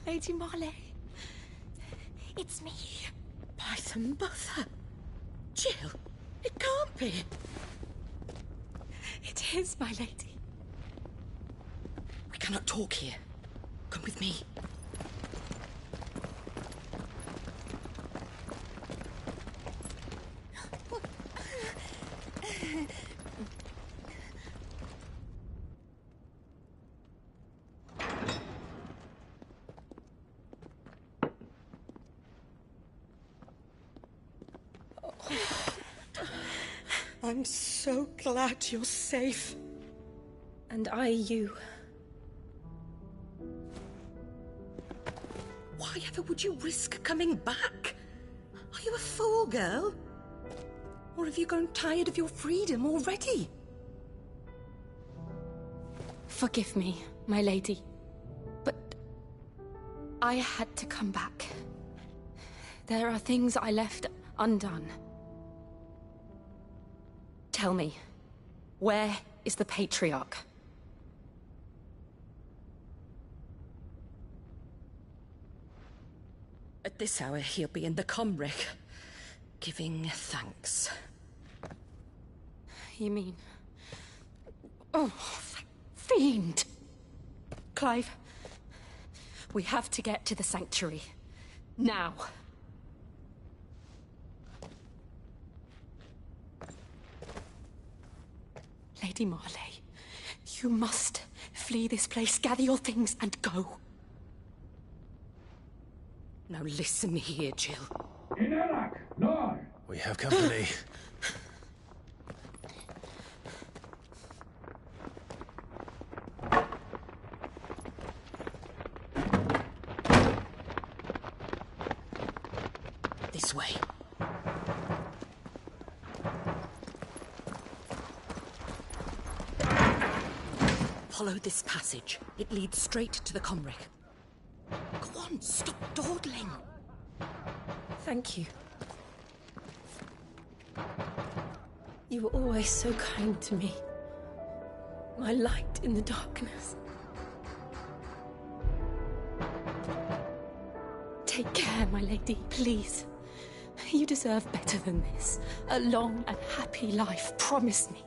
Lady Marley. It's me. By the mother. Jill, it can't be. It is, my lady. We cannot talk here. Come with me. I'm so glad you're safe. And I you. Why ever would you risk coming back? Are you a fool, girl? Or have you grown tired of your freedom already? Forgive me, my lady, but I had to come back. There are things I left undone. Tell me, where is the Patriarch? At this hour, he'll be in the Comric, giving thanks. You mean... Oh, that fiend! Clive, we have to get to the sanctuary. Now. Lady Marley, you must flee this place, gather your things, and go. Now listen here, Jill. In Iraq, no. We have company. This way. Follow this passage. It leads straight to the Comric. Go on, stop dawdling. Thank you. You were always so kind to me. My light in the darkness. Take care, my lady, please. You deserve better than this. A long and happy life, promise me.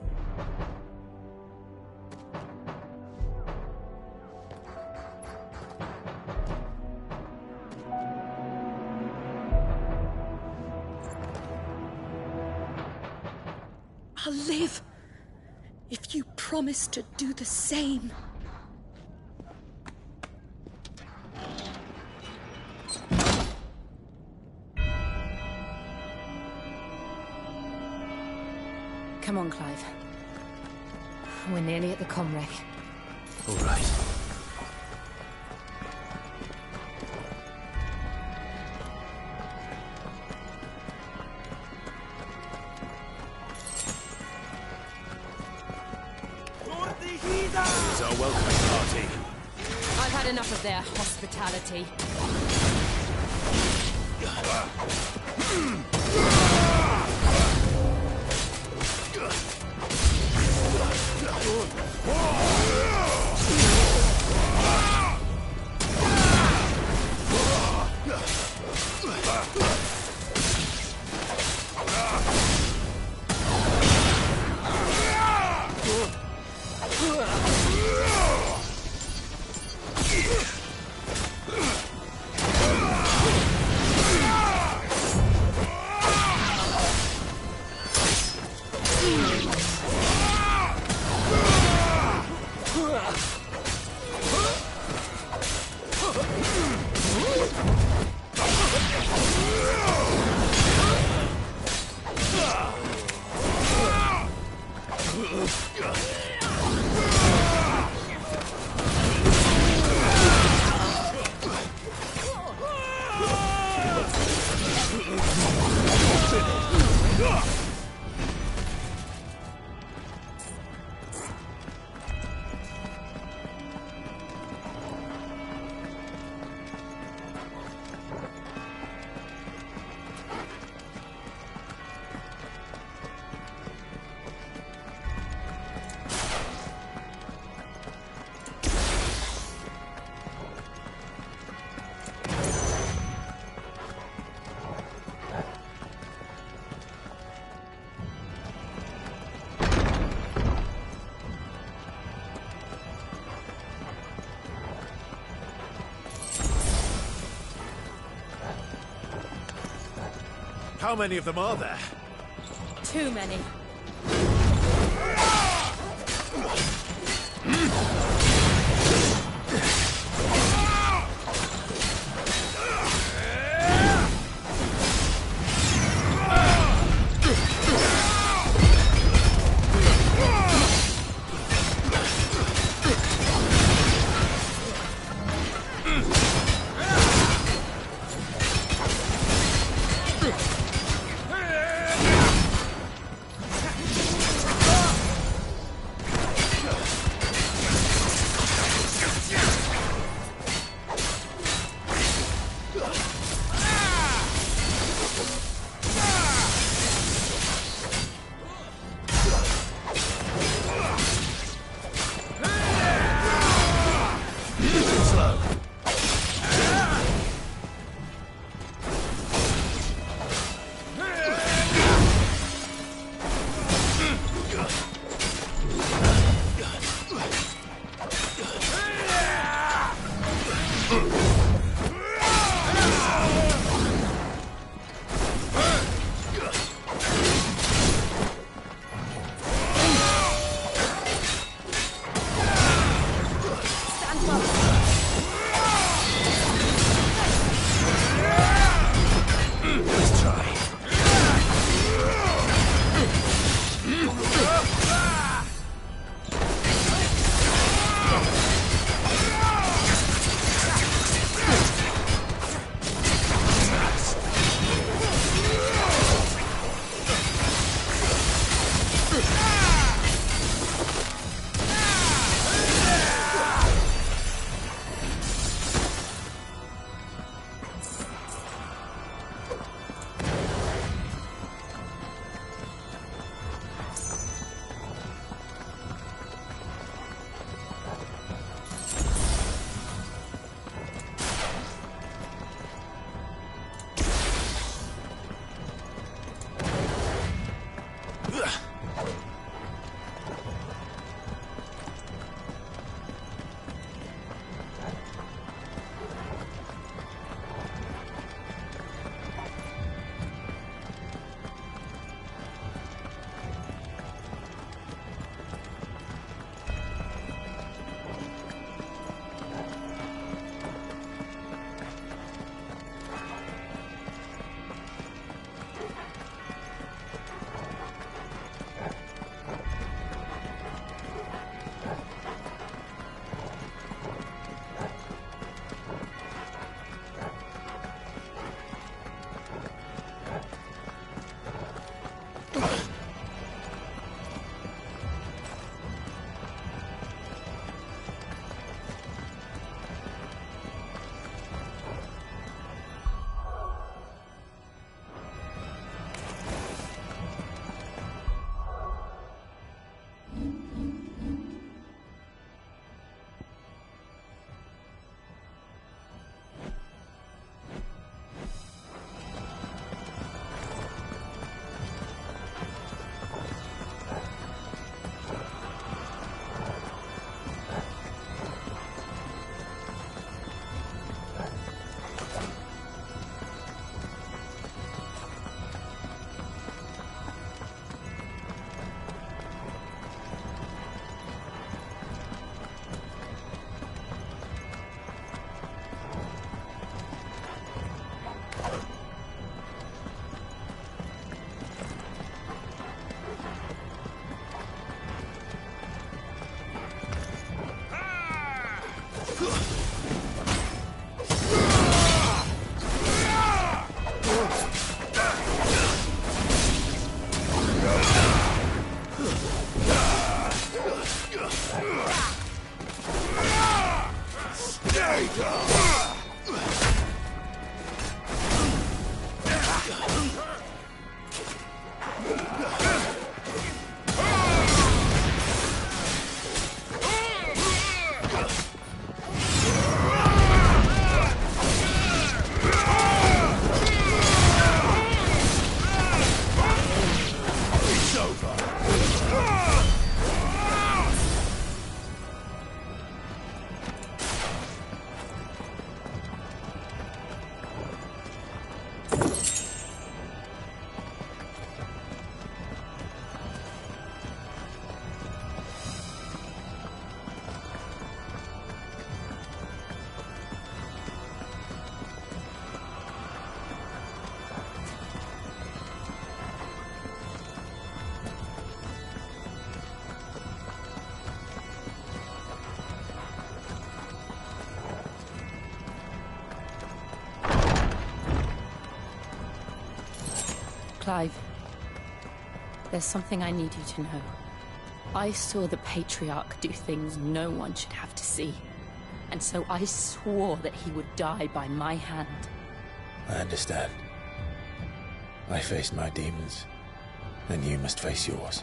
I'll live if you promise to do the same. Come on, Clive. We're nearly at the Comric. All right. Here's our welcoming party. I've had enough of their hospitality. How many of them are there? Too many. Clive, there's something I need you to know. I saw the Patriarch do things no one should have to see. And so I swore that he would die by my hand. I understand. I faced my demons, and you must face yours.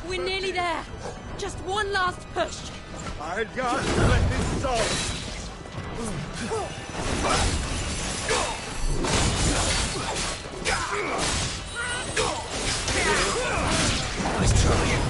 We're nearly there. Just one last push. I'll just let this soul. Nice try.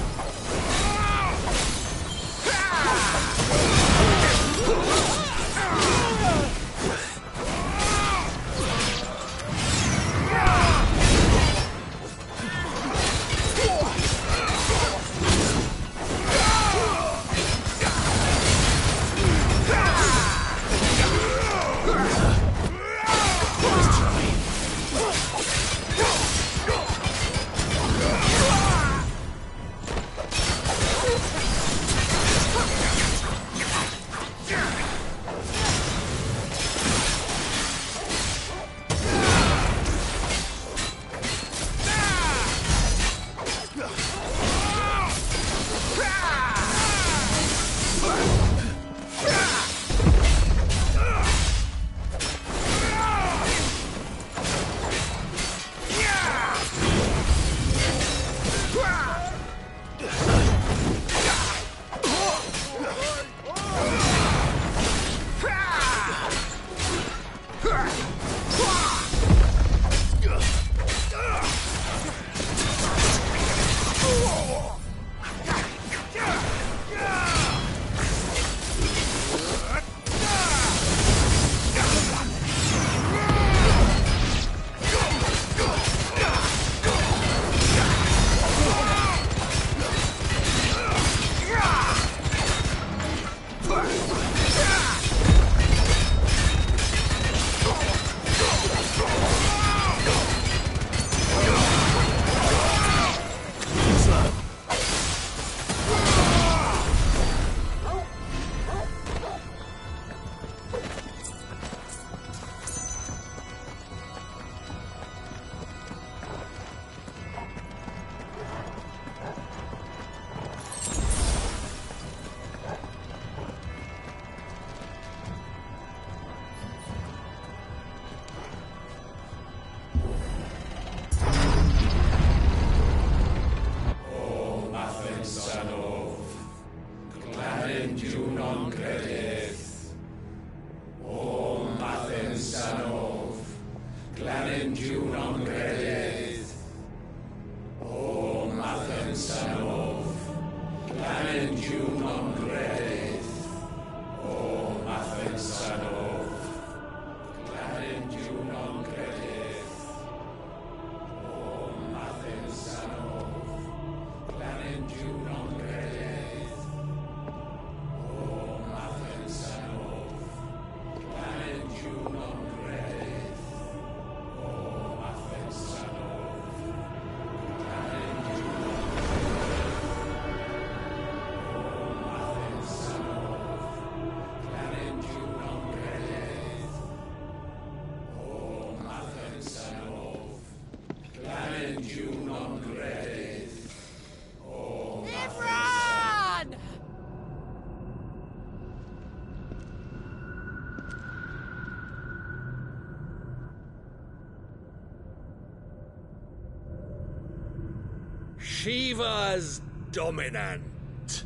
Shiva's dominant.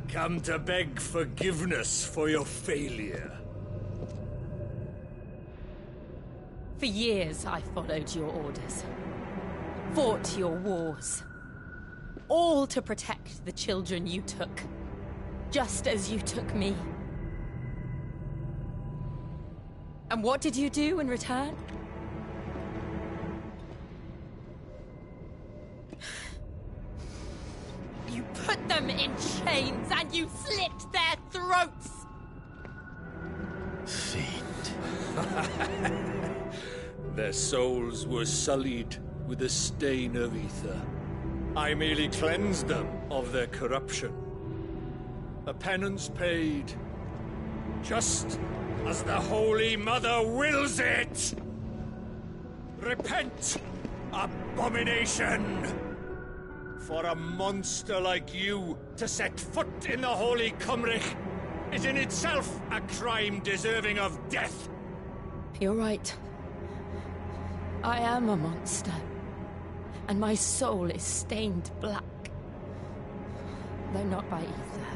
Come to beg forgiveness for your failure. For years, I followed your orders. Fought your wars. All to protect the children you took. just as you took me. And what did you do in return? You put them in chains and you slit their throats! Fiend. Their souls were sullied with a stain of ether. I merely cleansed them of their corruption. A penance paid, just as the Holy Mother wills it! Repent, abomination! For a monster like you to set foot in the Holy Cymric is in itself a crime deserving of death! You're right. I am a monster. And my soul is stained black. Though not by ether.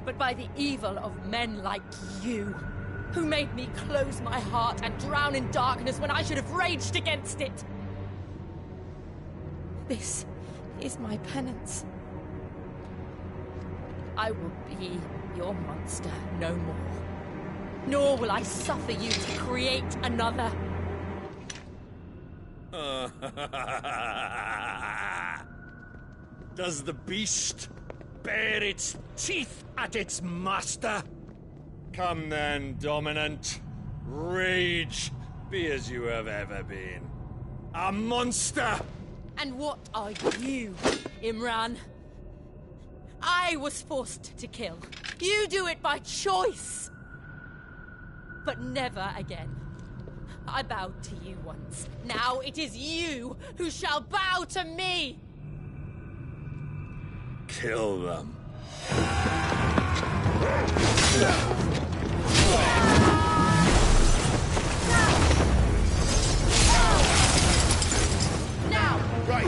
But by the evil of men like you, who made me close my heart and drown in darkness when I should have raged against it. This is my penance. I will be your monster no more. Nor will I suffer you to create another. Does the beast bare its teeth at its master? Come then, Dominant. Rage, be as you have ever been. A monster! And what are you, Imran? I was forced to kill. You do it by choice. But never again. I bowed to you once. Now it is you who shall bow to me! Kill them. Now! Right!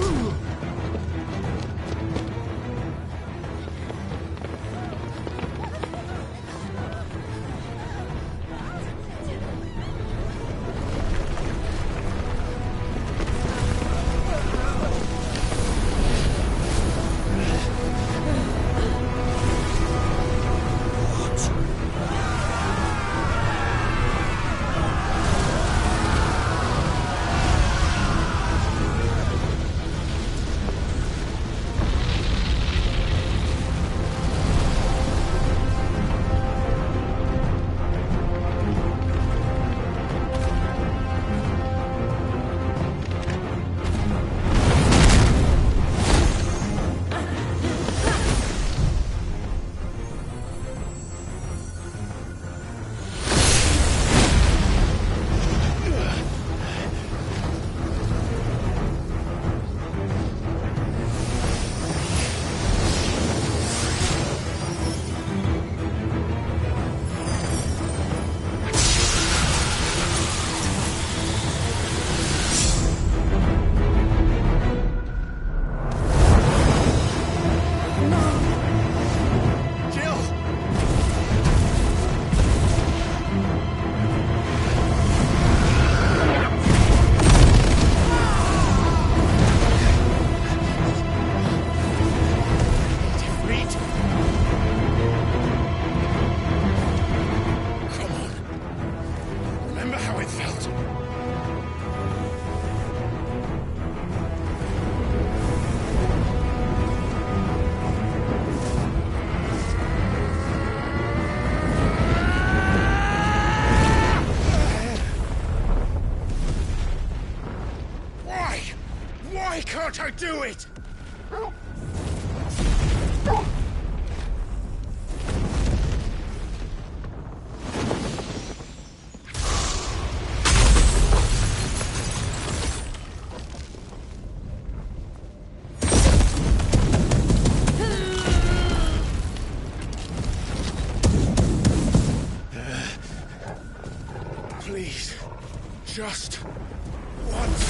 Why can't I do it? Please, just once.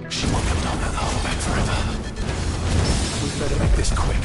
She won't have done that the whole back forever. We'd better make this quick.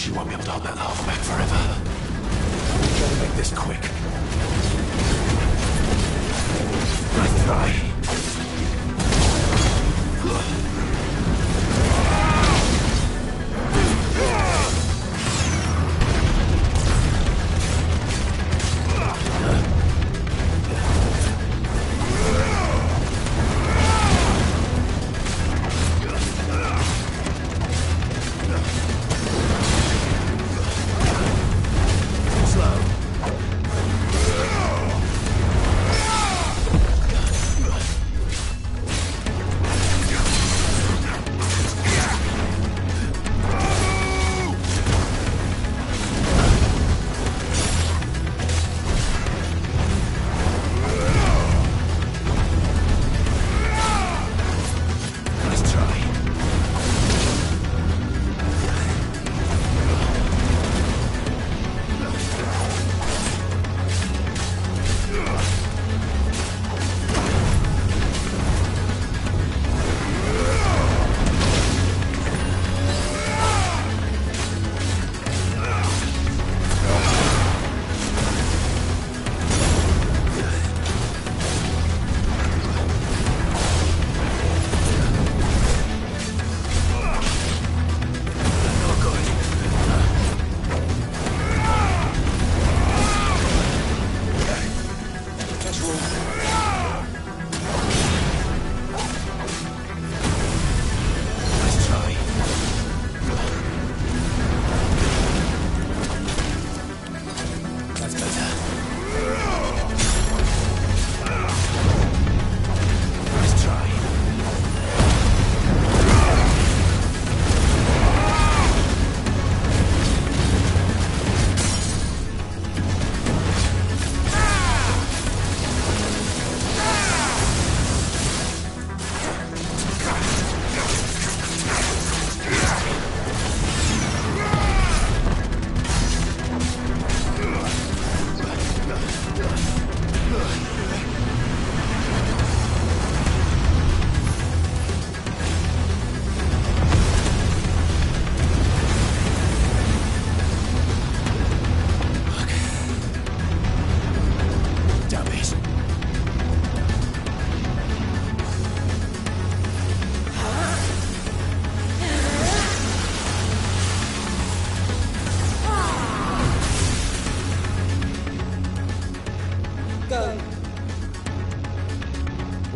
She won't be able to hold that laugh back forever. Gotta make this quick. Nice try.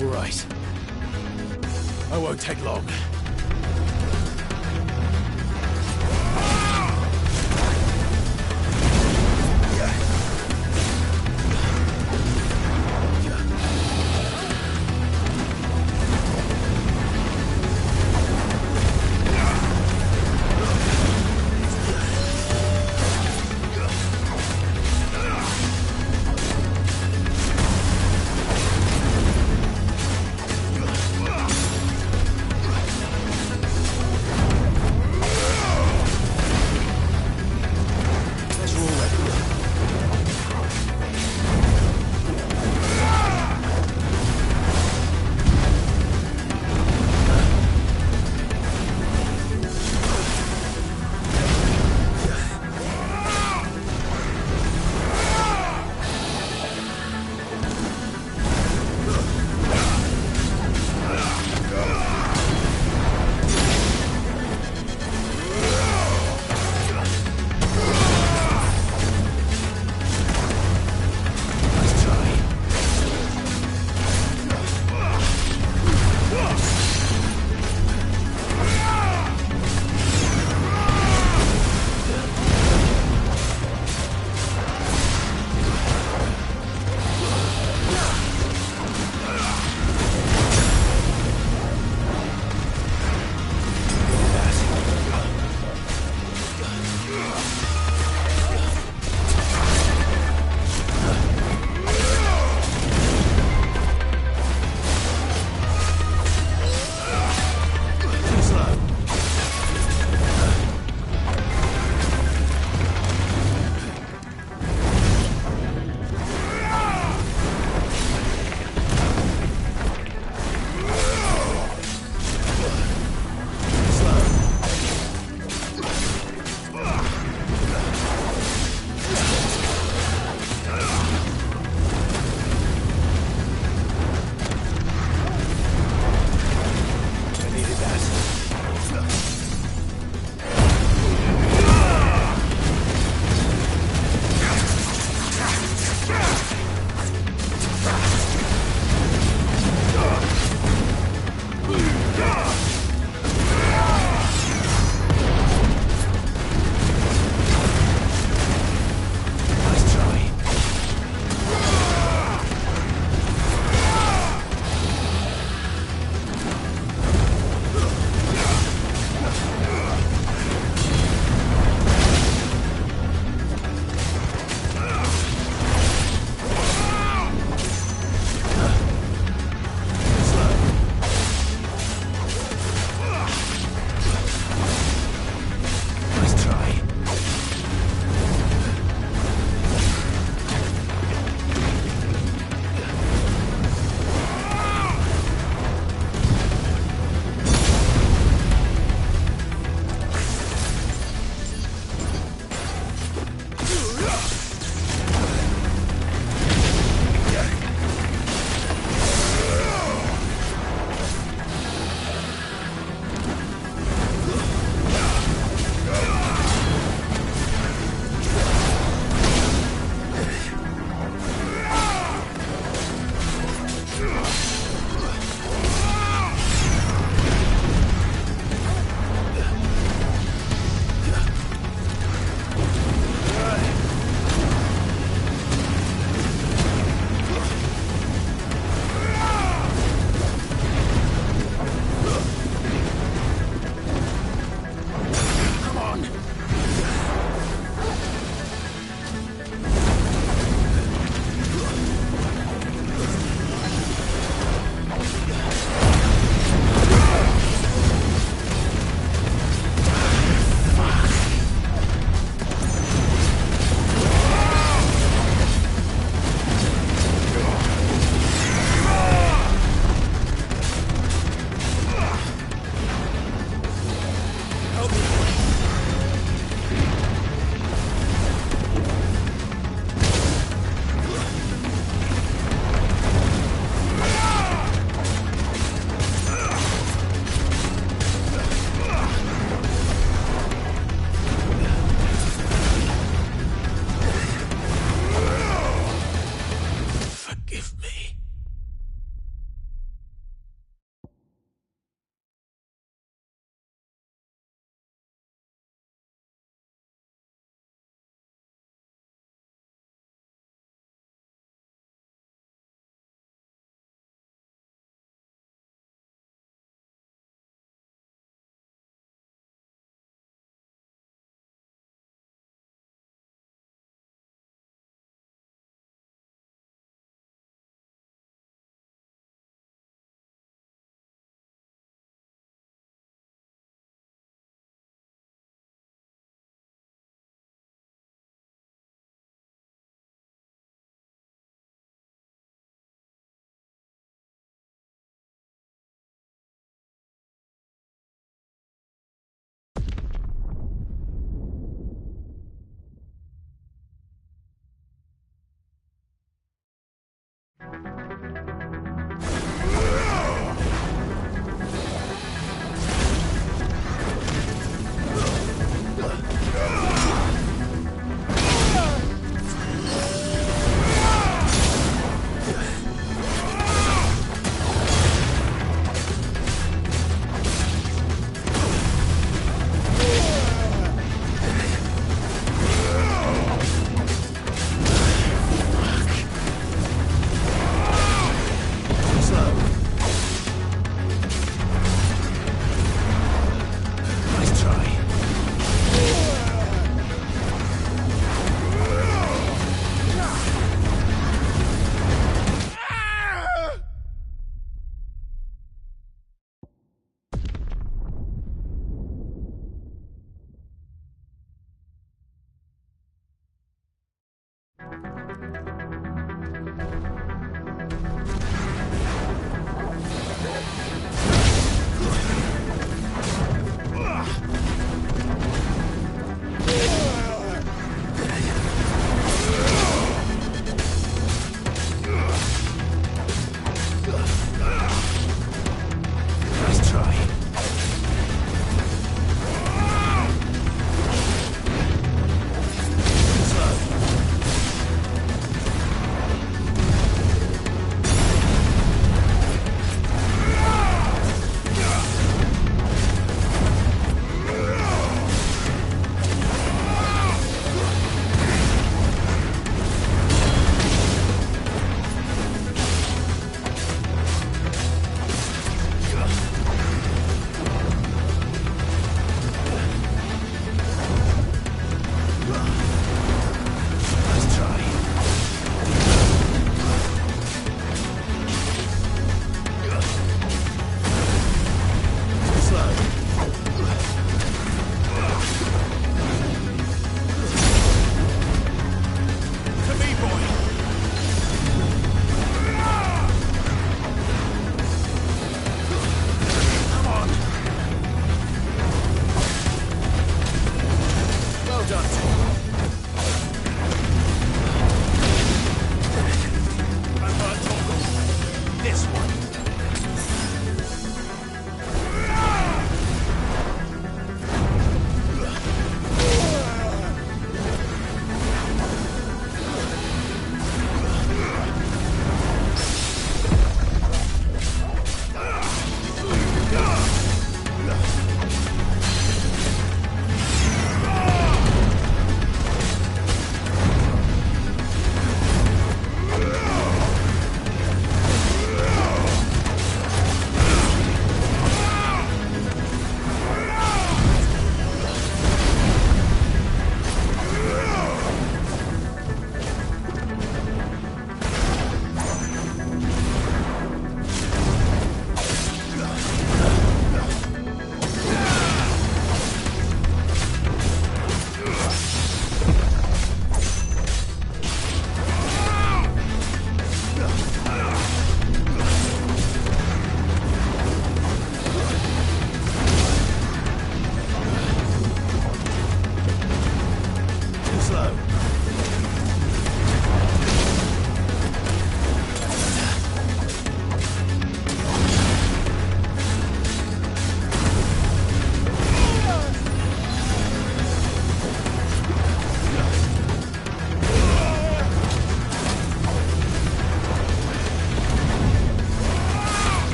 All right. I won't take long.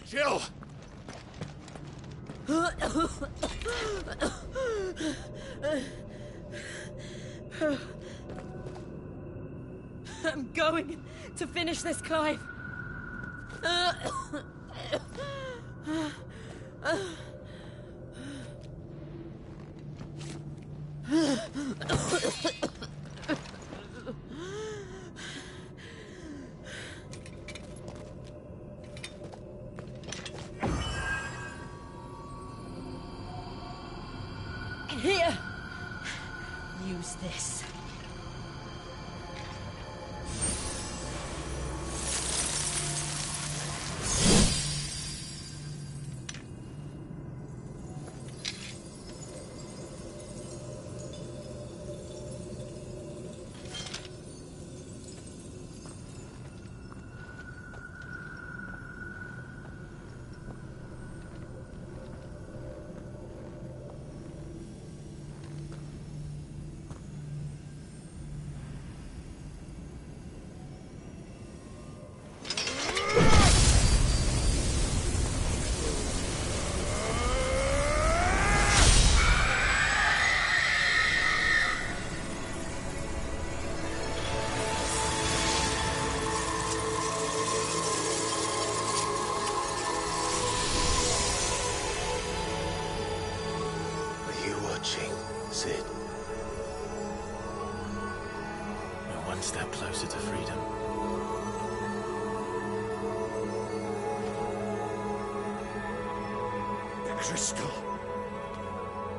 Jill! I'm going to finish this, Clive. Here! Use this. Sid. We're one step closer to freedom. The crystal.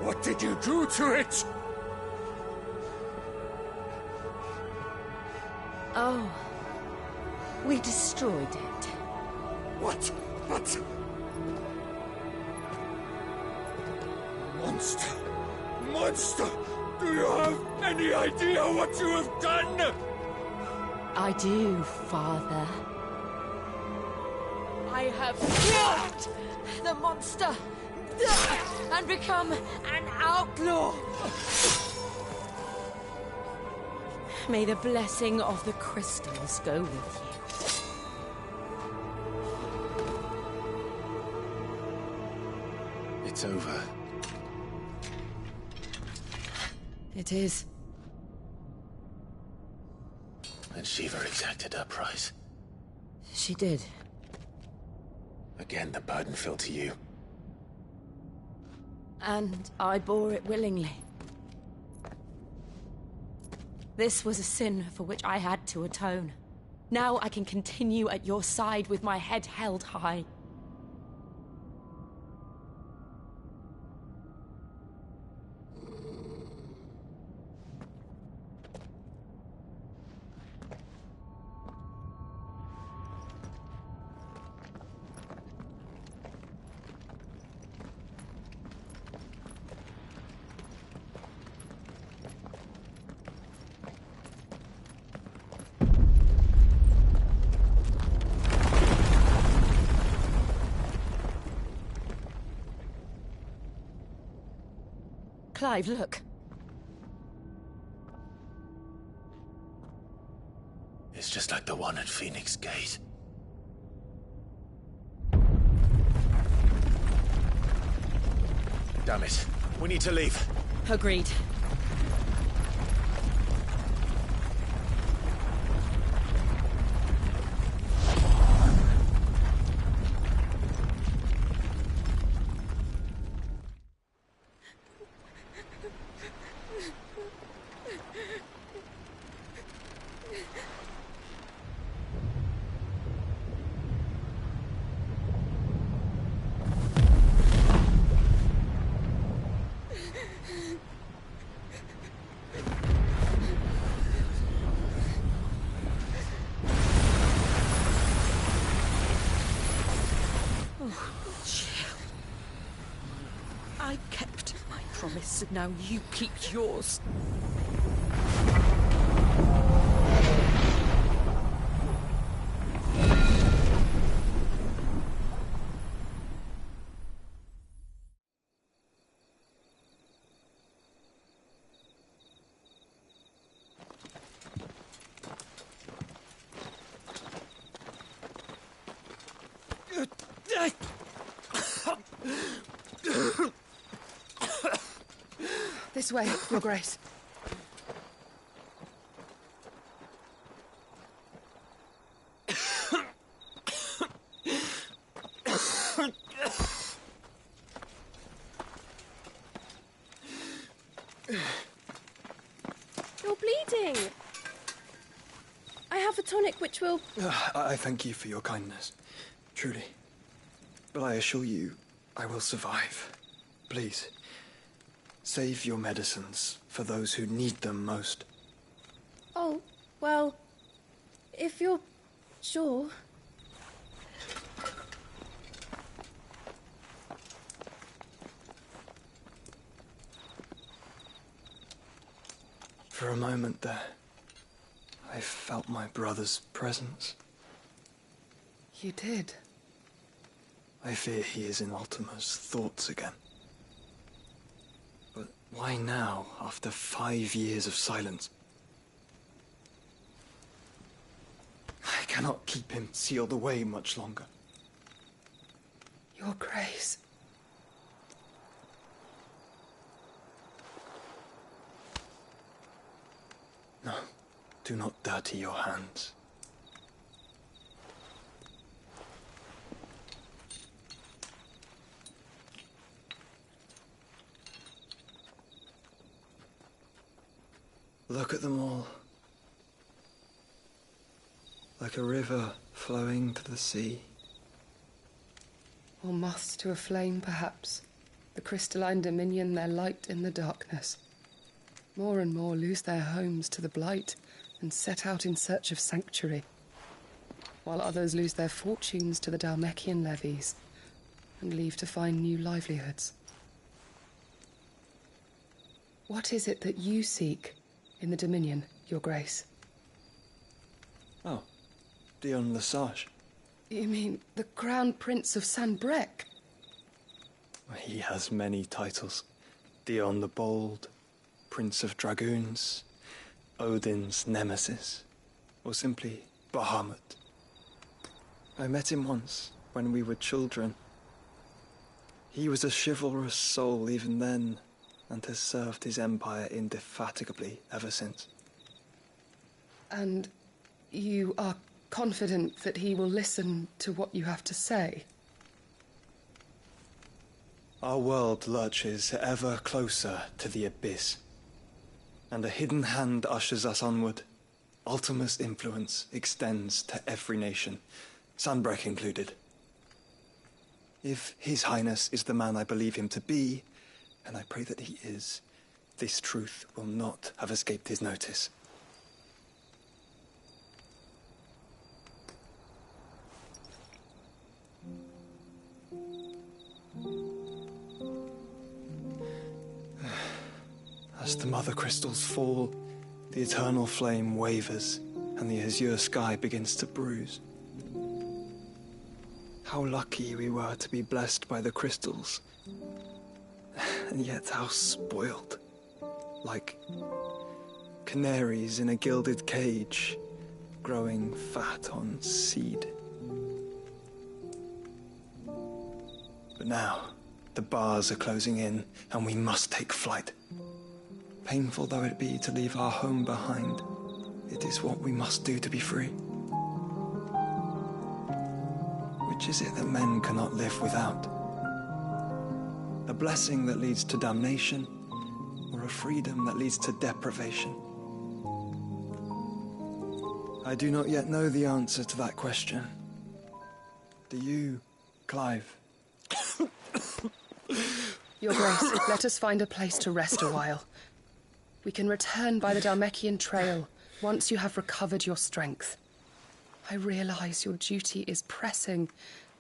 What did you do to it? Oh. We destroyed it. What? Monster! Monster! Do you have any idea what you have done? I do, Father. I have killed the monster and become an outlaw. May the blessing of the crystals go with you. It's over. It is. And Shiva exacted her price. She did. Again, the burden fell to you. And I bore it willingly. This was a sin for which I had to atone. Now I can continue at your side with my head held high. Clive, look. It's just like the one at Phoenix Gate. Damn it. We need to leave. Agreed. I kept my promise, and now you keep yours. This way, Your Grace. You're bleeding. I have a tonic which will... I thank you for your kindness, truly. But I assure you, I will survive. Please, save your medicines for those who need them most. Oh, well, if you're sure... For a moment there, I felt my brother's presence. You did? I fear he is in Ultima's thoughts again. But why now, after 5 years of silence? I cannot keep him sealed away much longer. Your Grace. No, do not dirty your hands. Look at them all. Like a river flowing to the sea. Or moths to a flame, perhaps. The crystalline dominion their light in the darkness. More and more lose their homes to the blight and set out in search of sanctuary, while others lose their fortunes to the Dhalmekian levies and leave to find new livelihoods. What is it that you seek in the Dominion, Your Grace? Oh, Dion Lesage. You mean the Crown Prince of Sanbrec? He has many titles. Dion the Bold, Prince of Dragoons, Odin's Nemesis, or simply Bahamut. I met him once, when we were children. He was a chivalrous soul even then, and has served his empire indefatigably ever since. And you are confident that he will listen to what you have to say? Our world lurches ever closer to the abyss, and a hidden hand ushers us onward. Ultima's influence extends to every nation, Sanbrec included. If His Highness is the man I believe him to be, and I pray that he is, this truth will not have escaped his notice. As the mother crystals fall, the eternal flame wavers, and the azure sky begins to bruise. How lucky we were to be blessed by the crystals, and yet how spoiled. Like canaries in a gilded cage, growing fat on seed. But now, the bars are closing in, and we must take flight. Painful though it be to leave our home behind, it is what we must do to be free. Which is it that men cannot live without? A blessing that leads to damnation, or a freedom that leads to deprivation? I do not yet know the answer to that question. Do you, Clive? Your Grace, let us find a place to rest a while. We can return by the Dhalmekian trail once you have recovered your strength. I realize your duty is pressing,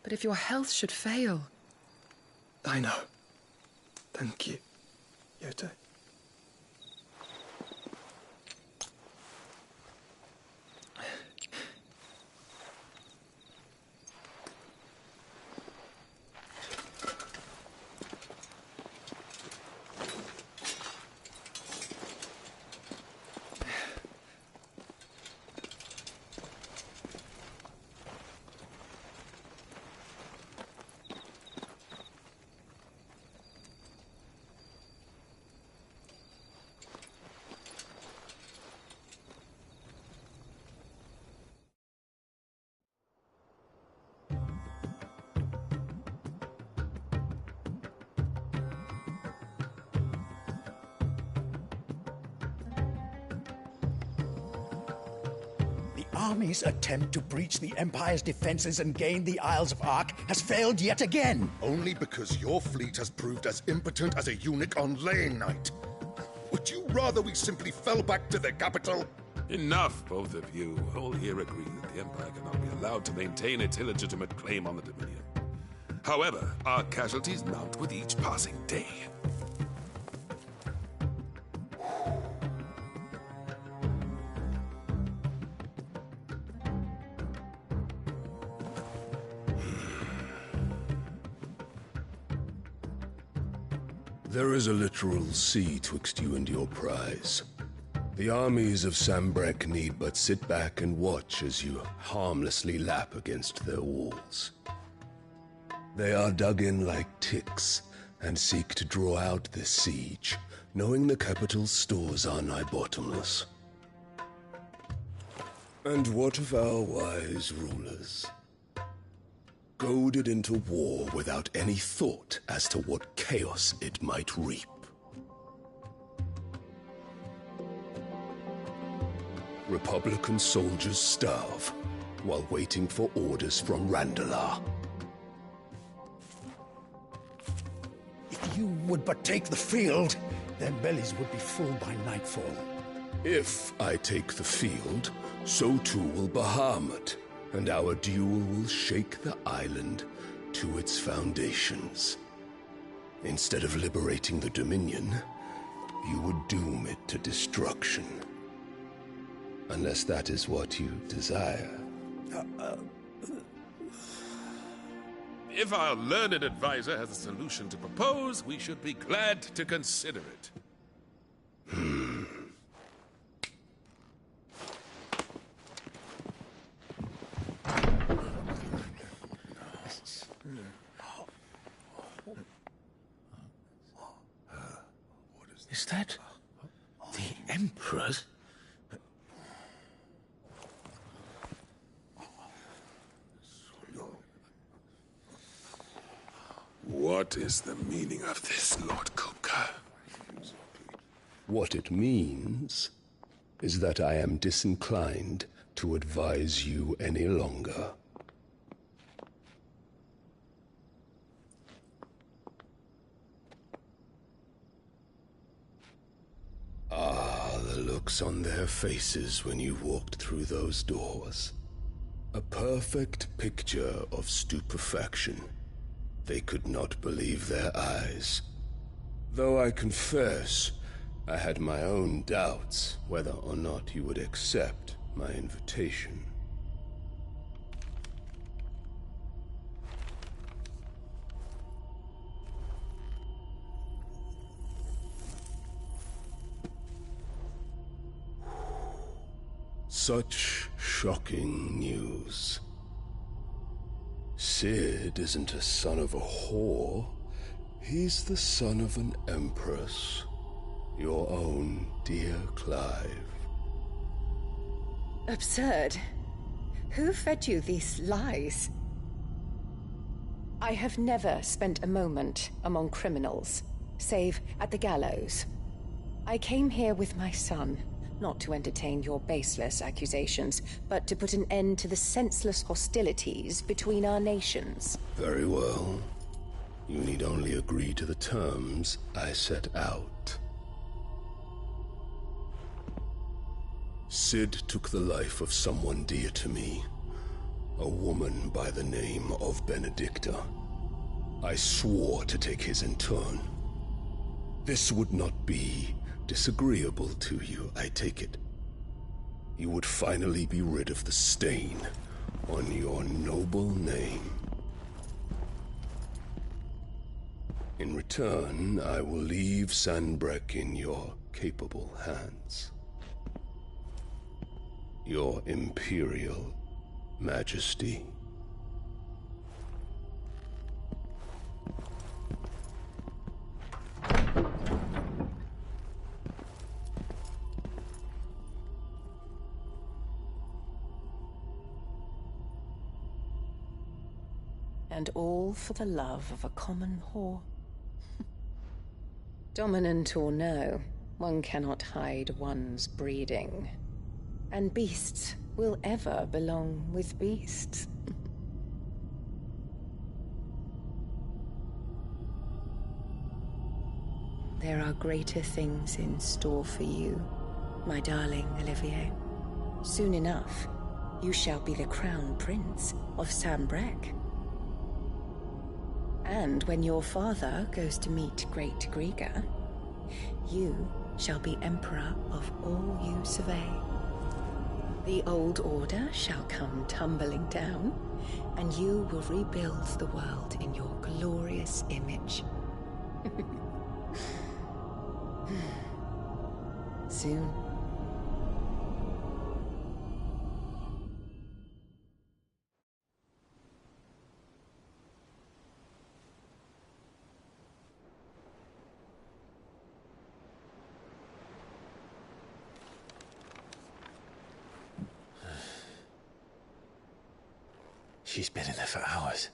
but if your health should fail... I know. Thank you, Yoto. army's attempt to breach the Empire's defenses and gain the Isles of Ark has failed yet again. Only because your fleet has proved as impotent as a eunuch on laying night. Would you rather we simply fell back to the capital? Enough, both of you. All here agree that the Empire cannot be allowed to maintain its illegitimate claim on the Dominion. However, our casualties mount with each passing day. There is a literal sea twixt you and your prize. The armies of Sambrek need but sit back and watch as you harmlessly lap against their walls. They are dug in like ticks and seek to draw out this siege, knowing the capital's stores are nigh bottomless. And what of our wise rulers? Goaded into war without any thought as to what chaos it might reap. Republican soldiers starve while waiting for orders from Randalar. If you would but take the field, their bellies would be full by nightfall. If I take the field, so too will Bahamut, and our duel will shake the island to its foundations. Instead of liberating the Dominion, you would doom it to destruction. Unless that is what you desire. If our learned advisor has a solution to propose, we should be glad to consider it. Is that the Emperor's? What is the meaning of this, Lord Kupka? What it means is that I am disinclined to advise you any longer. The looks on their faces when you walked through those doors. A perfect picture of stupefaction. They could not believe their eyes. Though I confess, I had my own doubts whether or not you would accept my invitation. Such shocking news. Sid isn't a son of a whore. He's the son of an empress. Your own dear Clive. Absurd. Who fed you these lies? I have never spent a moment among criminals, save at the gallows. I came here with my son, not to entertain your baseless accusations, but to put an end to the senseless hostilities between our nations. Very well. You need only agree to the terms I set out. Sid took the life of someone dear to me, a woman by the name of Benedicta. I swore to take his in turn. This would not be disagreeable to you, I take it. You would finally be rid of the stain on your noble name. In return, I will leave Sanbreque in your capable hands. Your Imperial Majesty. And all for the love of a common whore. Dominant or no, one cannot hide one's breeding. And beasts will ever belong with beasts. There are greater things in store for you, my darling Olivier. Soon enough, you shall be the crown prince of Sambrec. And when your father goes to meet Great Griga, you shall be emperor of all you survey. The old order shall come tumbling down, and you will rebuild the world in your glorious image. Soon. She's been in there for hours.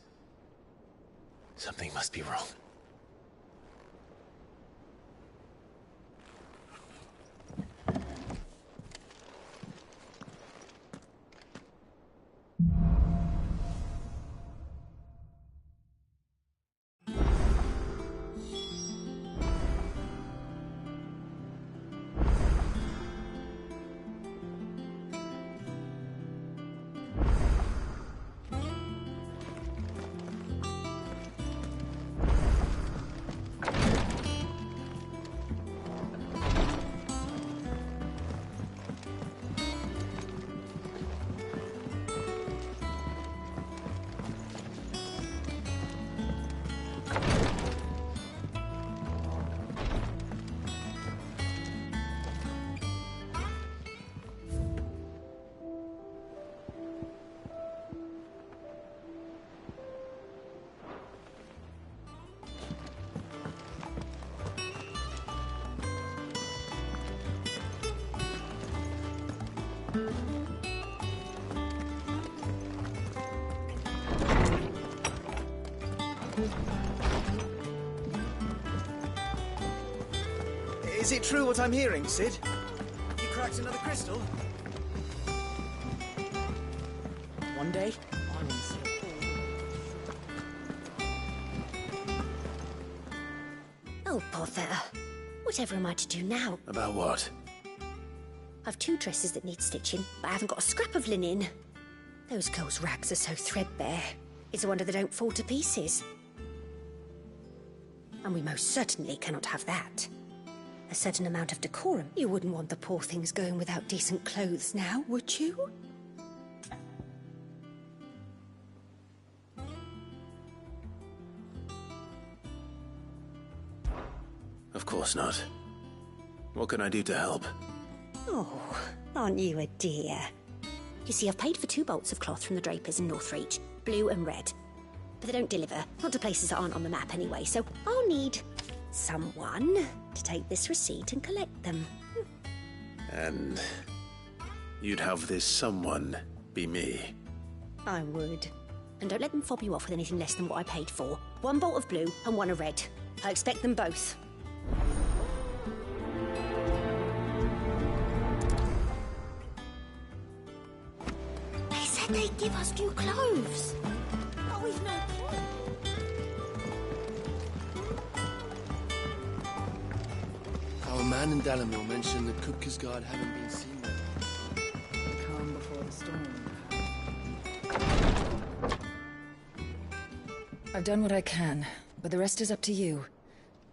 Something must be wrong. Is it true what I'm hearing, Cid? You cracked another crystal? One day, I'm in Oh, bother. Whatever am I to do now? About what? I've 2 dresses that need stitching, but I haven't got a scrap of linen. Those girls' rags are so threadbare. It's a wonder they don't fall to pieces. And we most certainly cannot have that. A certain amount of decorum. You wouldn't want the poor things going without decent clothes now, would you? Of course not. What can I do to help? Oh, aren't you a dear? You see, I've paid for 2 bolts of cloth from the drapers in Northreach, blue and red. But they don't deliver, not to places that aren't on the map anyway, so I'll need someone to take this receipt and collect them. And you'd have this someone be me? I would. And don't let them fob you off with anything less than what I paid for. 1 bolt of blue and 1 of red. I expect them both. They said they'd give us new clothes. Oh, we've no clothes. Our man in Dalamil mentioned that Kupka's guard haven't been seen there. The calm before the storm. I've done what I can, but the rest is up to you.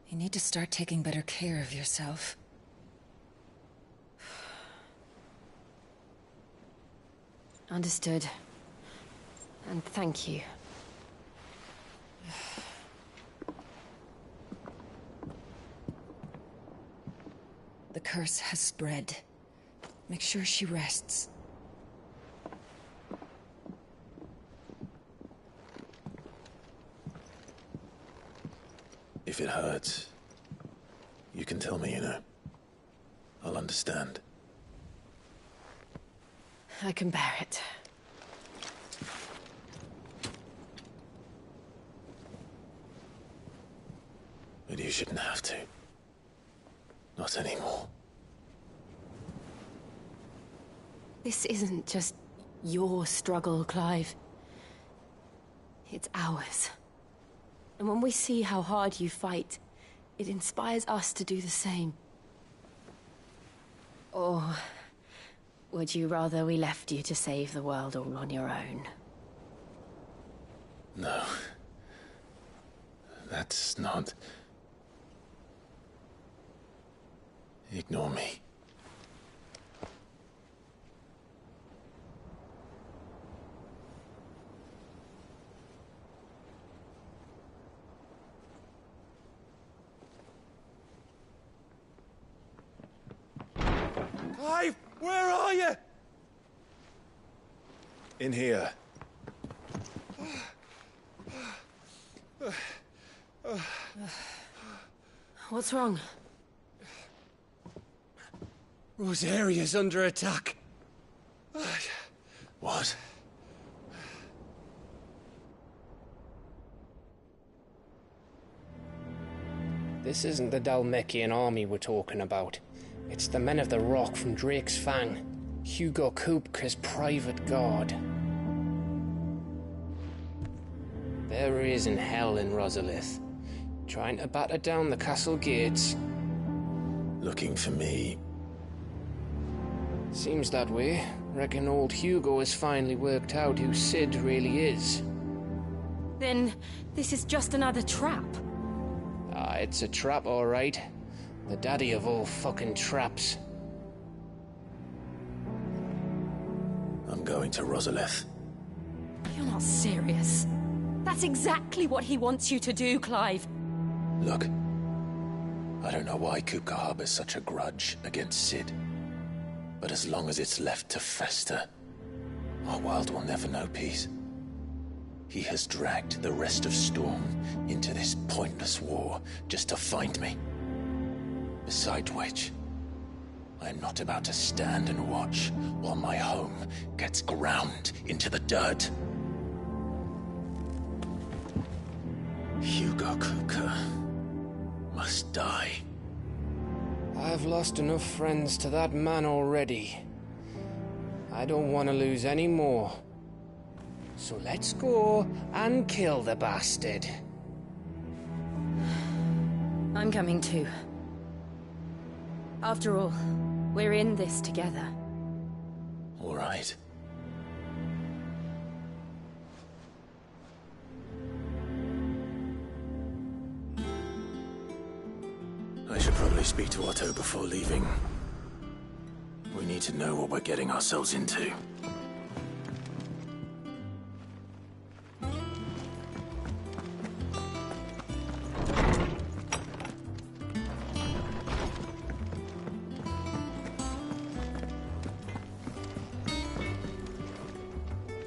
You need to start taking better care of yourself. Understood. And thank you. The curse has spread. Make sure she rests. If it hurts, you can tell me, you know. I'll understand. I can bear it. But you shouldn't have to. Not anymore. This isn't just your struggle, Clive. It's ours. And when we see how hard you fight, it inspires us to do the same. Or would you rather we left you to save the world all on your own? No. That's not... Ignore me. Clive, where are you? In here. What's wrong? Rosaria's under attack. What? This isn't the Dalmekian army we're talking about. It's the men of the Rock from Drake's Fang. Hugo Kupka's private guard. There he is in hell in Rosalith, trying to batter down the castle gates. Looking for me? Seems that way. Reckon old Hugo has finally worked out who Sid really is. Then this is just another trap. Ah, it's a trap, all right. The daddy of all fucking traps. I'm going to Rosalith. You're not serious. That's exactly what he wants you to do, Clive. Look, I don't know why Kupka harbors such a grudge against Sid. But as long as it's left to fester, our world will never know peace. He has dragged the rest of Storm into this pointless war just to find me. Besides which, I am not about to stand and watch while my home gets ground into the dirt. Hugo Kupka must die. I've lost enough friends to that man already. I don't want to lose any more. So let's go and kill the bastard. I'm coming too. After all, we're in this together. All right. I should probably speak to Otto before leaving. We need to know what we're getting ourselves into.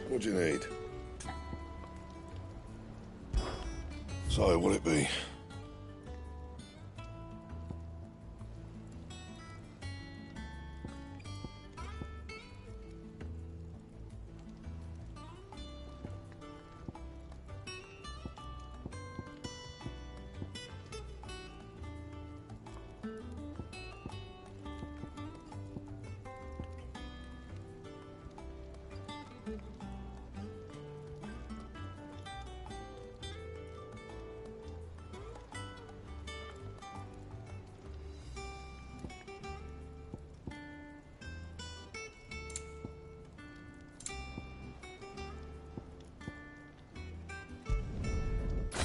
What do you need? So, what'll it be?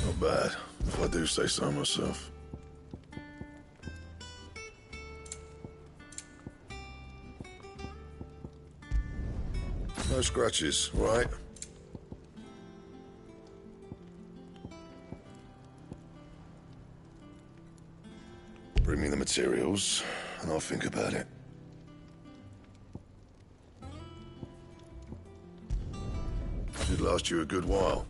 Not bad, if I do say so myself. No scratches, right? Bring me the materials, and I'll think about it. Should last you a good while.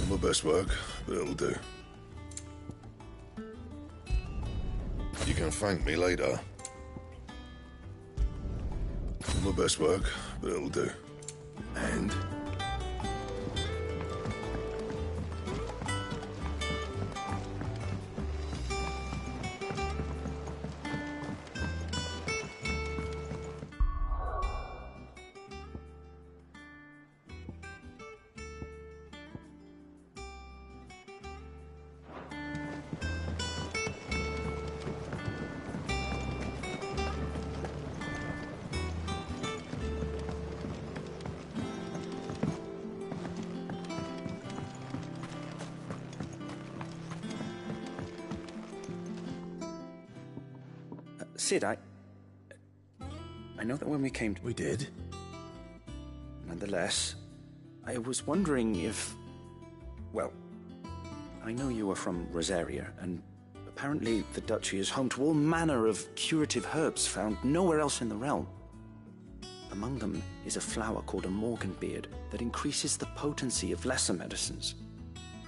My best work, but it'll do. You can thank me later. My best work, but it'll do. And? Sid, I know that when we came to... We did? Nonetheless, I was wondering if... Well, I know you are from Rosaria, and apparently the Duchy is home to all manner of curative herbs found nowhere else in the realm. Among them is a flower called a Morganbeard that increases the potency of lesser medicines.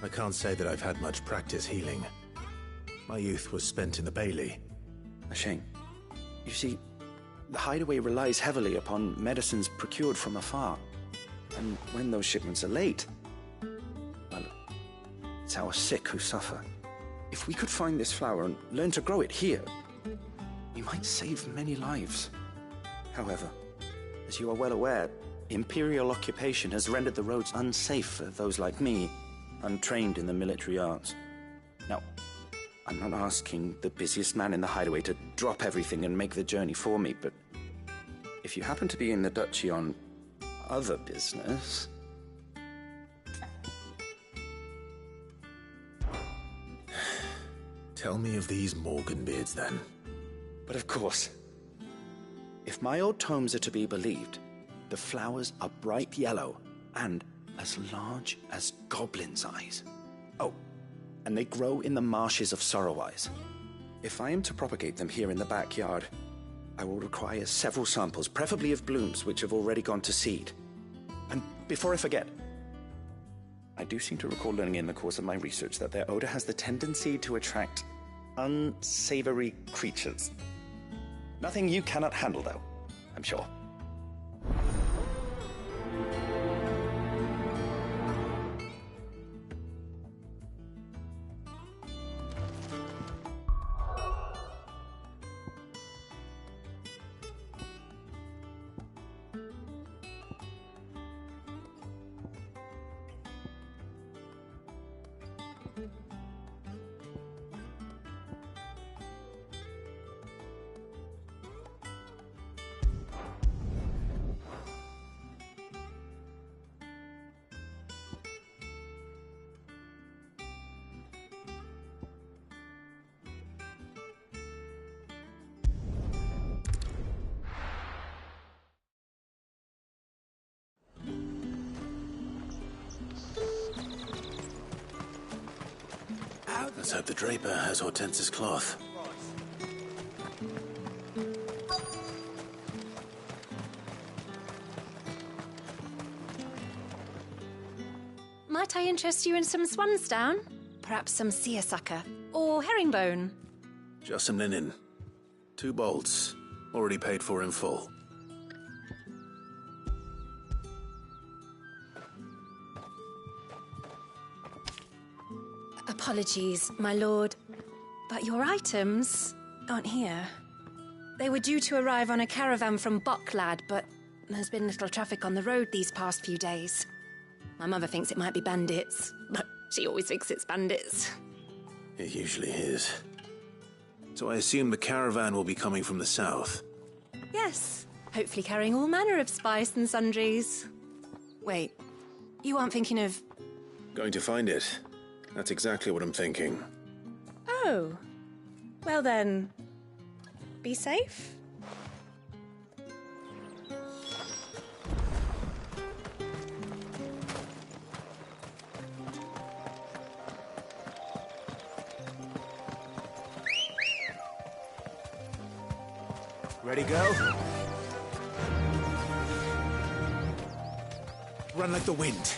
I can't say that I've had much practice healing. My youth was spent in the Bailey. A shame. You see, the Hideaway relies heavily upon medicines procured from afar. And when those shipments are late, well, it's our sick who suffer. If we could find this flower and learn to grow it here, we might save many lives. However, as you are well aware, Imperial occupation has rendered the roads unsafe for those like me, untrained in the military arts. Now, I'm not asking the busiest man in the Hideaway to drop everything and make the journey for me, but if you happen to be in the Duchy on other business... Tell me of these Morganbeards, then. But of course. If my old tomes are to be believed, the flowers are bright yellow and as large as goblins' eyes. Oh, and they grow in the marshes of Sorrowise. If I am to propagate them here in the backyard, I will require several samples, preferably of blooms which have already gone to seed. And before I forget, I do seem to recall learning in the course of my research that their odor has the tendency to attract unsavory creatures. Nothing you cannot handle, though, I'm sure. Let's hope the draper has Hortense's cloth. Might I interest you in some swansdown? Perhaps some seersucker or herringbone? Just some linen. 2 bolts. Already paid for in full. Apologies, my lord, but your items aren't here. They were due to arrive on a caravan from Bucklad, but there's been little traffic on the road these past few days. My mother thinks it might be bandits, but she always thinks it's bandits. It usually is. So I assume the caravan will be coming from the south. Yes, hopefully carrying all manner of spice and sundries. Wait, you aren't thinking of... Going to find it. That's exactly what I'm thinking. Oh. Well then, be safe. Ready, go? Run like the wind.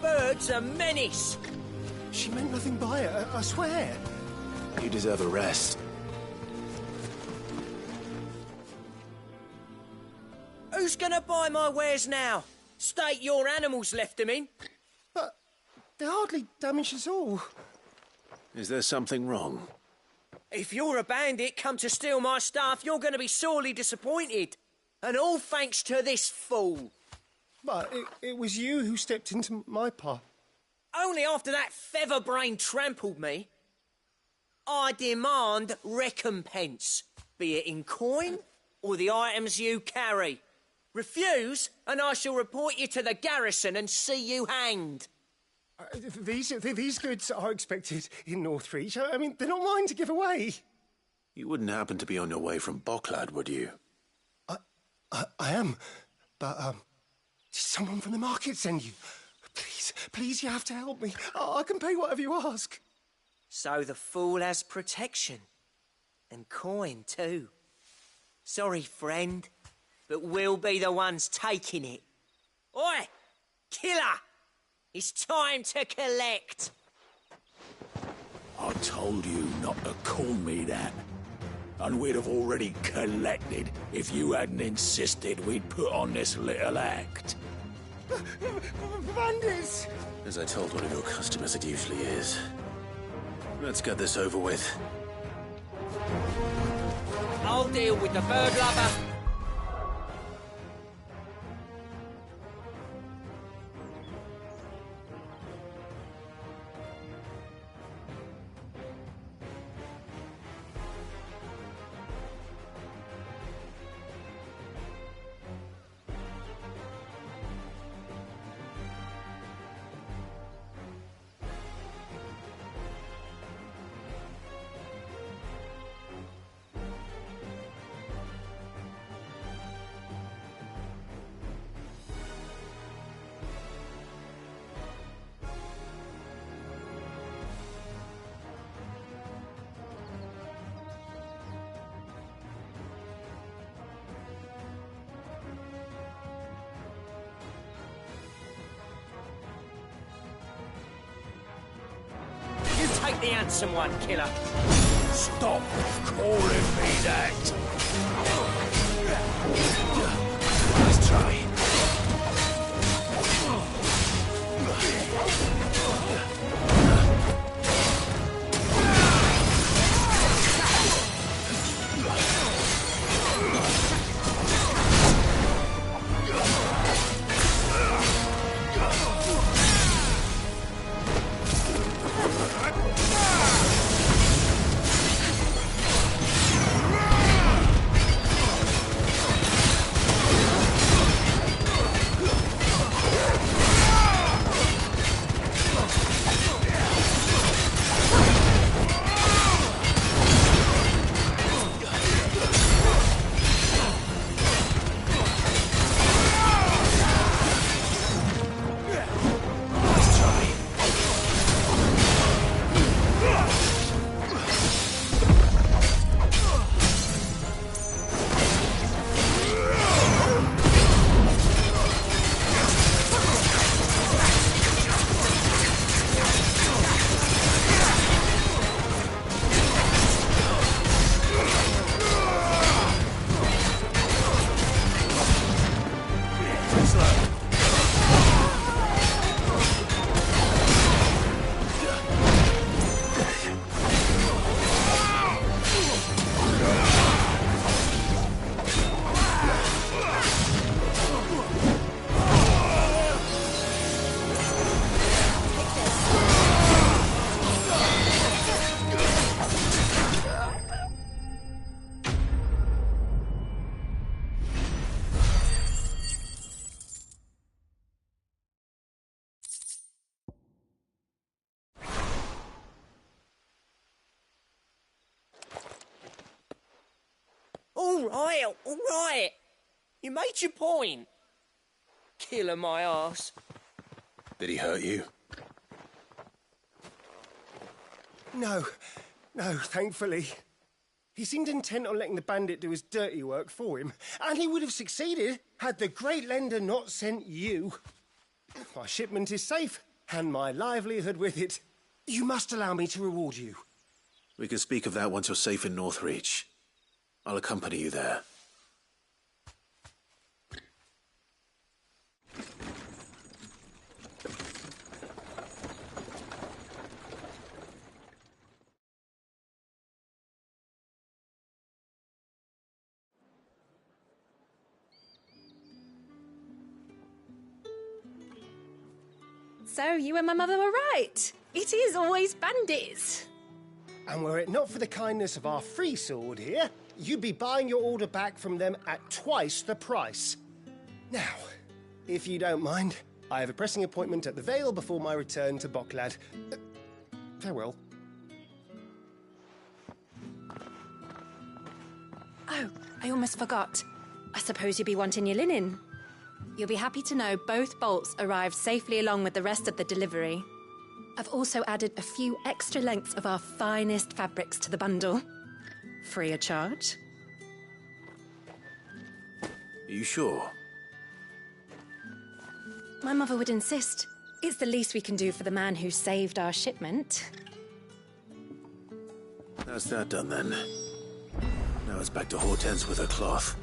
bird's a menace. She meant nothing by it, I swear. You deserve a rest. Who's gonna buy my wares now? State your animals left them in. But they hardly damaged us all. Is there something wrong? If you're a bandit come to steal my stuff, you're gonna be sorely disappointed. And all thanks to this fool. But it was you who stepped into my path. Only after that feather-brain trampled me. I demand recompense, be it in coin or the items you carry. Refuse, and I shall report you to the garrison and see you hanged. These goods are expected in Northreach. I mean, they're not mine to give away. You wouldn't happen to be on your way from Bocklad, would you? I am, but did someone from the market send you? Please, you have to help me. I can pay whatever you ask. So the fool has protection. And coin, too. Sorry, friend, but we'll be the ones taking it. Oi! Killer! It's time to collect. I told you not to call me that. And we'd have already collected if you hadn't insisted we'd put on this little act. Bandits! As I told one of your customers, it usually is. Let's get this over with. I'll deal with the bird lover. Take the handsome one, killer. Stop calling me that. Let's try. All right. You made your point. Killer my ass. Did he hurt you? No, thankfully. He seemed intent on letting the bandit do his dirty work for him, and he would have succeeded had the Great Lender not sent you. My shipment is safe, and my livelihood with it. You must allow me to reward you. We can speak of that once you're safe in Northreach. I'll accompany you there. So, you and my mother were right. It is always bandits. And were it not for the kindness of our free sword here, you'd be buying your order back from them at twice the price. Now, if you don't mind, I have a pressing appointment at the Vale before my return to Boklad. Farewell. Oh, I almost forgot. I suppose you'll be wanting your linen. You'll be happy to know both bolts arrived safely along with the rest of the delivery. I've also added a few extra lengths of our finest fabrics to the bundle. Free of charge. Are you sure? My mother would insist. It's the least we can do for the man who saved our shipment. That's that done then. Now it's back to Hortense with her cloth.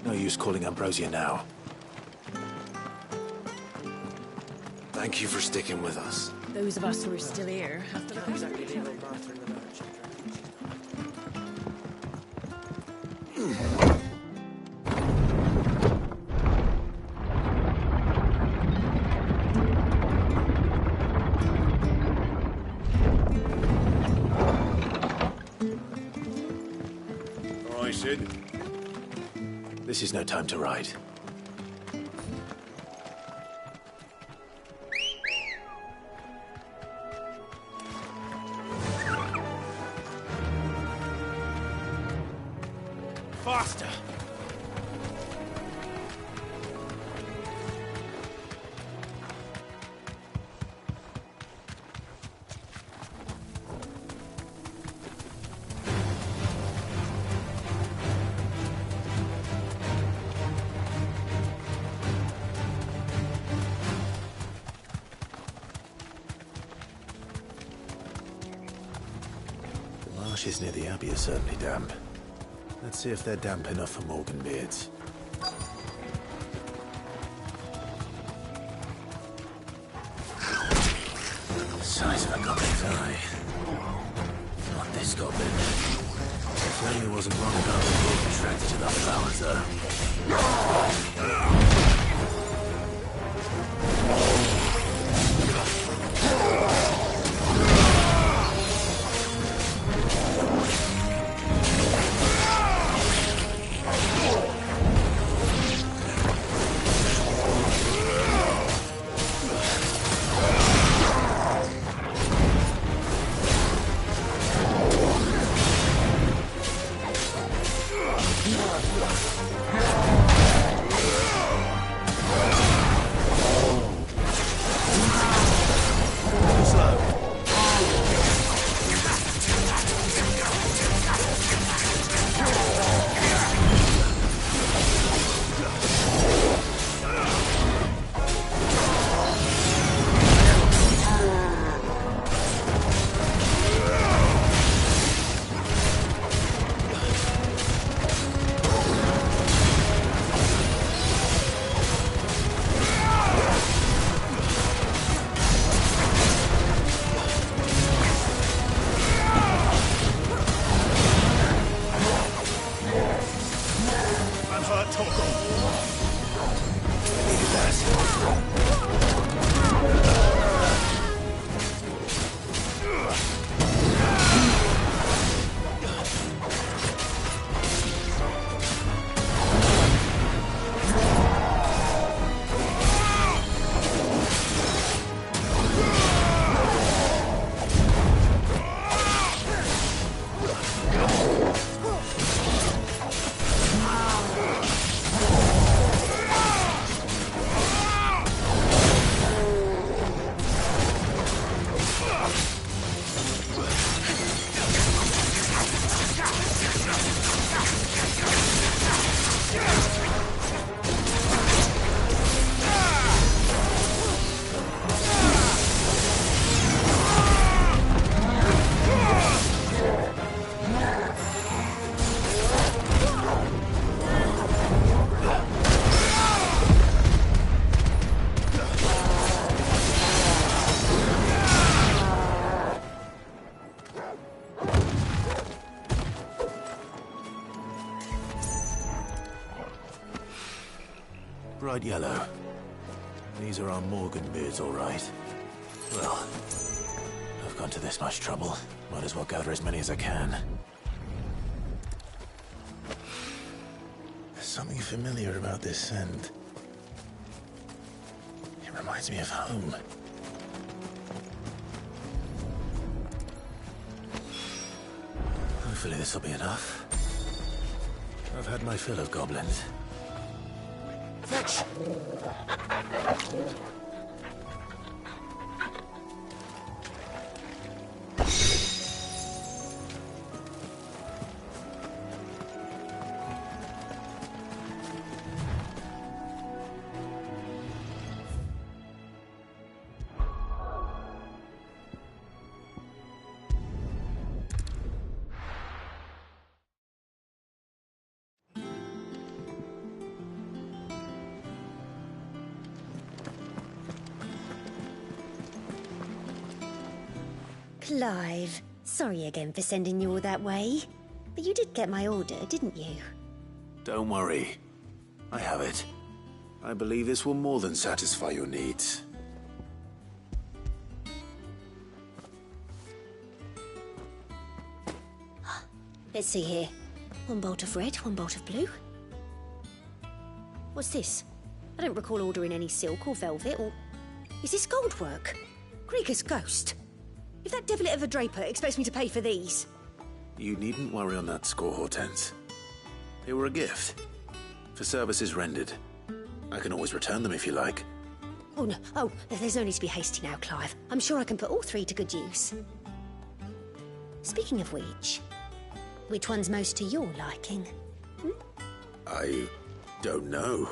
No use calling Ambrosia now. Thank you for sticking with us. Those of us who are still here have to All right, Sid. This is no time to ride. Faster! The marshes near the Abbey are certainly damp. Let's see if they're damp enough for Morganbeards. Size of a goblin's eye. Not this goblin. Certainly wasn't long enough to be attracted to the flowers, bright yellow. These are our Morgan beards, all right. Well, I've gone to this much trouble. Might as well gather as many as I can. There's something familiar about this scent. It reminds me of home. Hopefully this'll be enough. I've had my fill of goblins. Fetch! Clive, sorry again for sending you all that way. But you did get my order, didn't you? Don't worry. I have it. I believe this will more than satisfy your needs. Let's see here. One bolt of red, one bolt of blue. What's this? I don't recall ordering any silk or velvet or... Is this gold work? Krieger's ghost. If that devilit of a draper expects me to pay for these... You needn't worry on that score, Hortense. They were a gift. For services rendered. I can always return them if you like. Oh, no. Oh, there's no need to be hasty now, Clive. I'm sure I can put all three to good use. Speaking of which one's most to your liking? I don't know.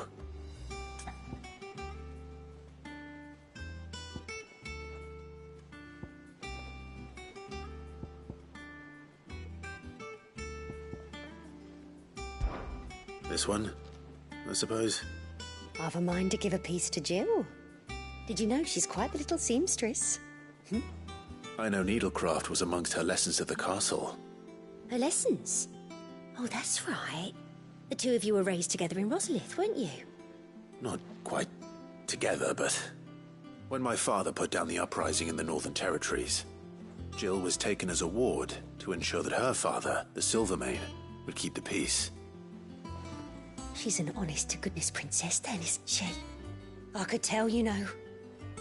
This one, I suppose. I've a mind to give a piece to Jill. Did you know she's quite the little seamstress? I know needlecraft was amongst her lessons at the castle. Her lessons? Oh, that's right. The two of you were raised together in Rosalith, weren't you? Not quite together, but... When my father put down the uprising in the Northern Territories, Jill was taken as a ward to ensure that her father, the Silvermane, would keep the peace. She's an honest-to-goodness princess then, isn't she? I could tell, you know.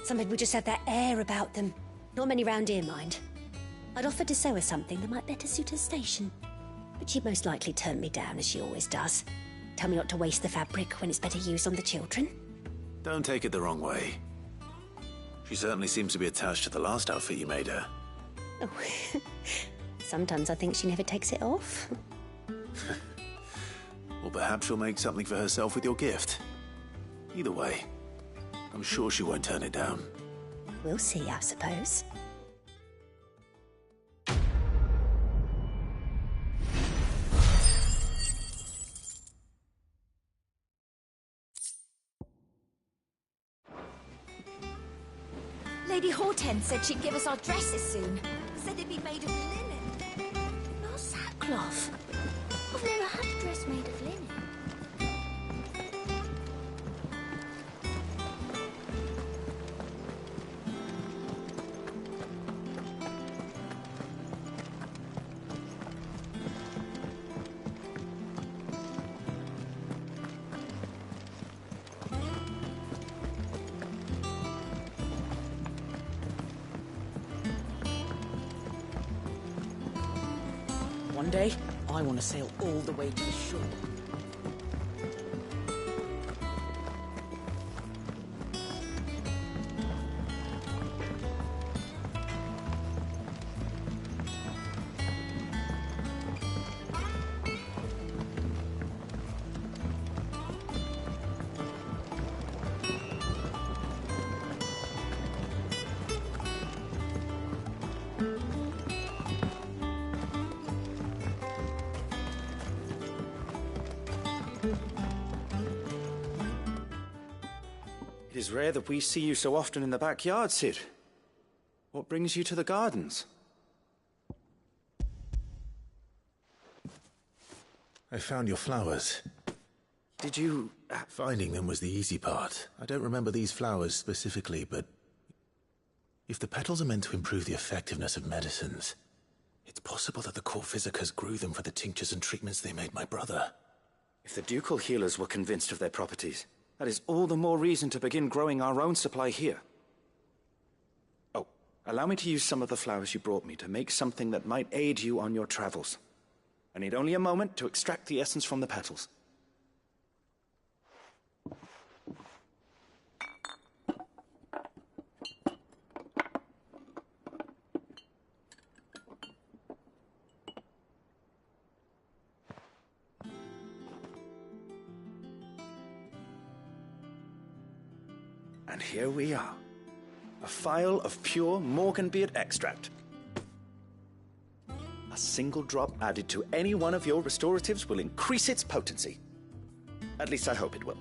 Some people just have that air about them. Not many round here, mind. I'd offered to sew her something that might better suit her station. But she'd most likely turn me down, as she always does. Tell me not to waste the fabric when it's better used on the children. Don't take it the wrong way. She certainly seems to be attached to the last outfit you made her. Oh, sometimes I think she never takes it off. Or perhaps she'll make something for herself with your gift. Either way, I'm sure she won't turn it down. We'll see, I suppose. Lady Hortense said she'd give us our dresses soon. Said they'd be made of linen. Not sackcloth. I've never had a dress made of linen. One day, I want to sail all the way to the shore. It is rare that we see you so often in the backyard, Cid. What brings you to the gardens? I found your flowers. Did you Finding them was the easy part. I don't remember these flowers specifically, but if the petals are meant to improve the effectiveness of medicines, it's possible that the court physicers grew them for the tinctures and treatments they made my brother. If the ducal healers were convinced of their properties, that is all the more reason to begin growing our own supply here. Oh, allow me to use some of the flowers you brought me to make something that might aid you on your travels. I need only a moment to extract the essence from the petals. And here we are. A phial of pure Morganbeard extract. A single drop added to any one of your restoratives will increase its potency. At least I hope it will.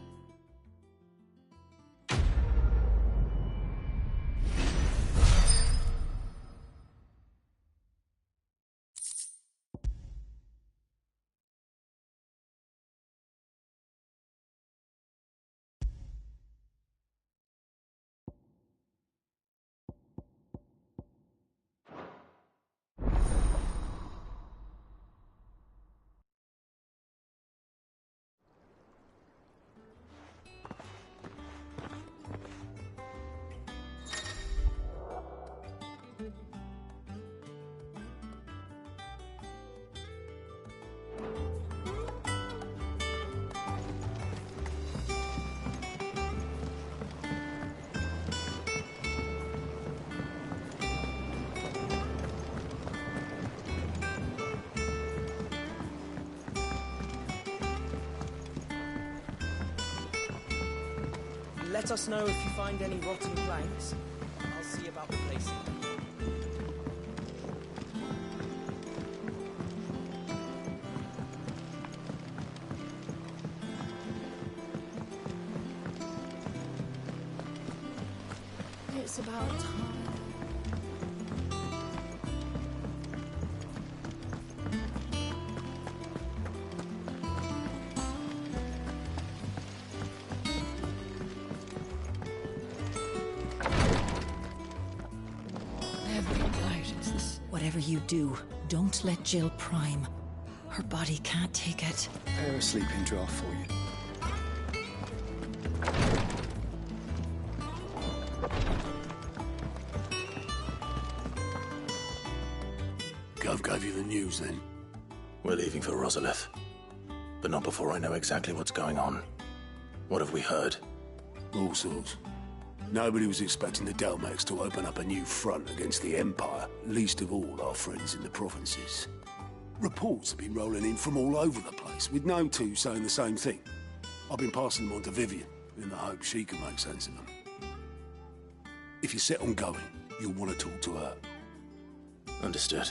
Let us know if you find any rotten planks. I'll see about replacing them. It's about time. Whatever you do, don't let Jill prime. Her body can't take it. Prepare a sleeping draft for you. Gov gave you the news then? We're leaving for Rosalith. But not before I know exactly what's going on. What have we heard? All sorts. Nobody was expecting the Delmex to open up a new front against the Empire, least of all our friends in the provinces. Reports have been rolling in from all over the place, with no two saying the same thing. I've been passing them on to Vivian, in the hope she can make sense of them. If you're set on going, you'll want to talk to her. Understood.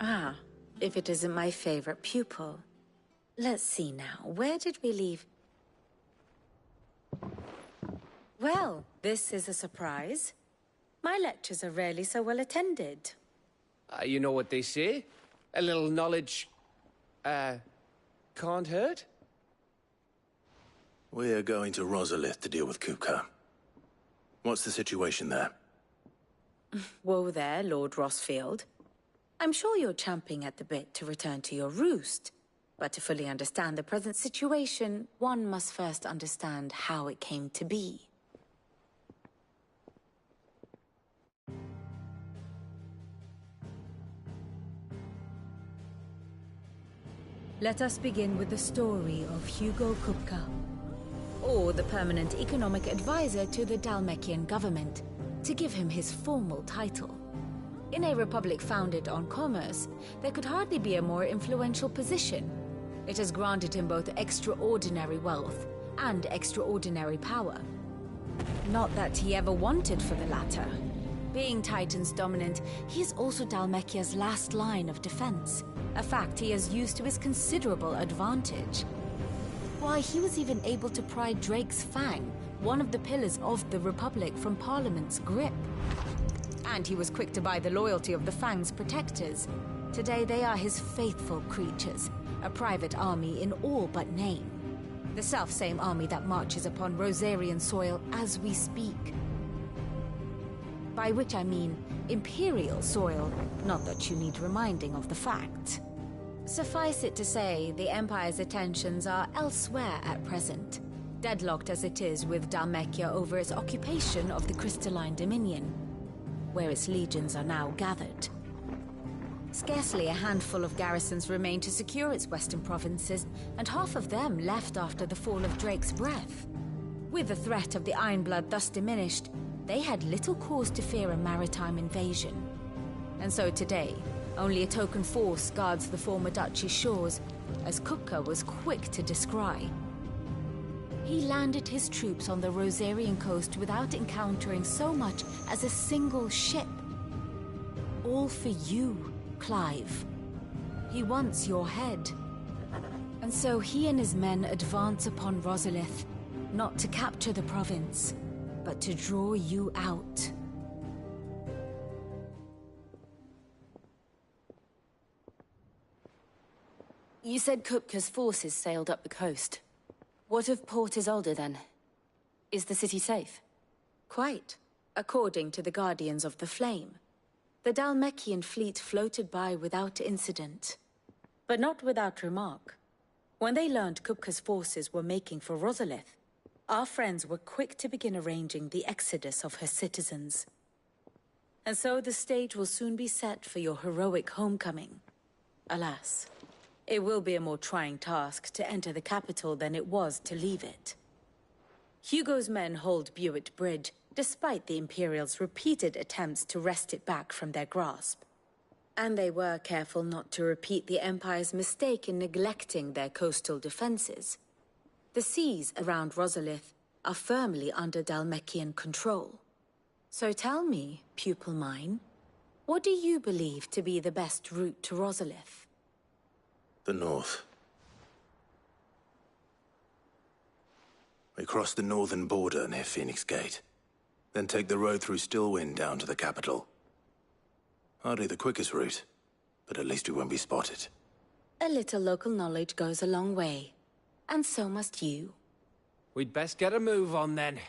Ah, if it isn't my favorite pupil. Let's see now, where did we leave? Well, this is a surprise. My lectures are rarely so well attended. You know what they say? A little knowledge, can't hurt? We're going to Rosalith to deal with Kupka. What's the situation there? Whoa there, Lord Rossfield. I'm sure you're champing at the bit to return to your roost. But to fully understand the present situation, one must first understand how it came to be. Let us begin with the story of Hugo Kupka, or the permanent economic advisor to the Dalmekian government, to give him his formal title. In a republic founded on commerce, there could hardly be a more influential position. It has granted him both extraordinary wealth and extraordinary power. Not that he ever wanted for the latter. Being Titan's dominant, he is also Dalmekia's last line of defense, a fact he has used to his considerable advantage. Why, he was even able to pry Drake's Fang, one of the pillars of the Republic, from Parliament's grip. And he was quick to buy the loyalty of the Fang's protectors. Today they are his faithful creatures, a private army in all but name. The self-same army that marches upon Rosarian soil as we speak. By which I mean Imperial soil, not that you need reminding of the fact. Suffice it to say, the Empire's attentions are elsewhere at present, deadlocked as it is with Dhalmekia over its occupation of the Crystalline Dominion, where its legions are now gathered. Scarcely a handful of garrisons remain to secure its western provinces, and half of them left after the fall of Drake's Breath. With the threat of the Ironblood thus diminished, they had little cause to fear a maritime invasion. And so today, only a token force guards the former duchy's shores, as Kupka was quick to descry. He landed his troops on the Rosarian coast without encountering so much as a single ship. All for you, Clive. He wants your head. And so he and his men advance upon Rosalith, not to capture the province, but to draw you out. You said Kupka's forces sailed up the coast. What of Port Isolde, then? Is the city safe? Quite, according to the Guardians of the Flame. The Dhalmekian fleet floated by without incident. But not without remark. When they learned Kupka's forces were making for Rosalith, our friends were quick to begin arranging the exodus of her citizens. And so the stage will soon be set for your heroic homecoming. Alas, it will be a more trying task to enter the capital than it was to leave it. Hugo's men hold Buett Bridge, despite the Imperials' repeated attempts to wrest it back from their grasp. And they were careful not to repeat the Empire's mistake in neglecting their coastal defenses. The seas around Rosalith are firmly under Dhalmekian control. So tell me, pupil mine, what do you believe to be the best route to Rosalith? The north. We cross the northern border near Phoenix Gate, then take the road through Stillwind down to the capital. Hardly the quickest route, but at least we won't be spotted. A little local knowledge goes a long way, and so must you. We'd best get a move on then.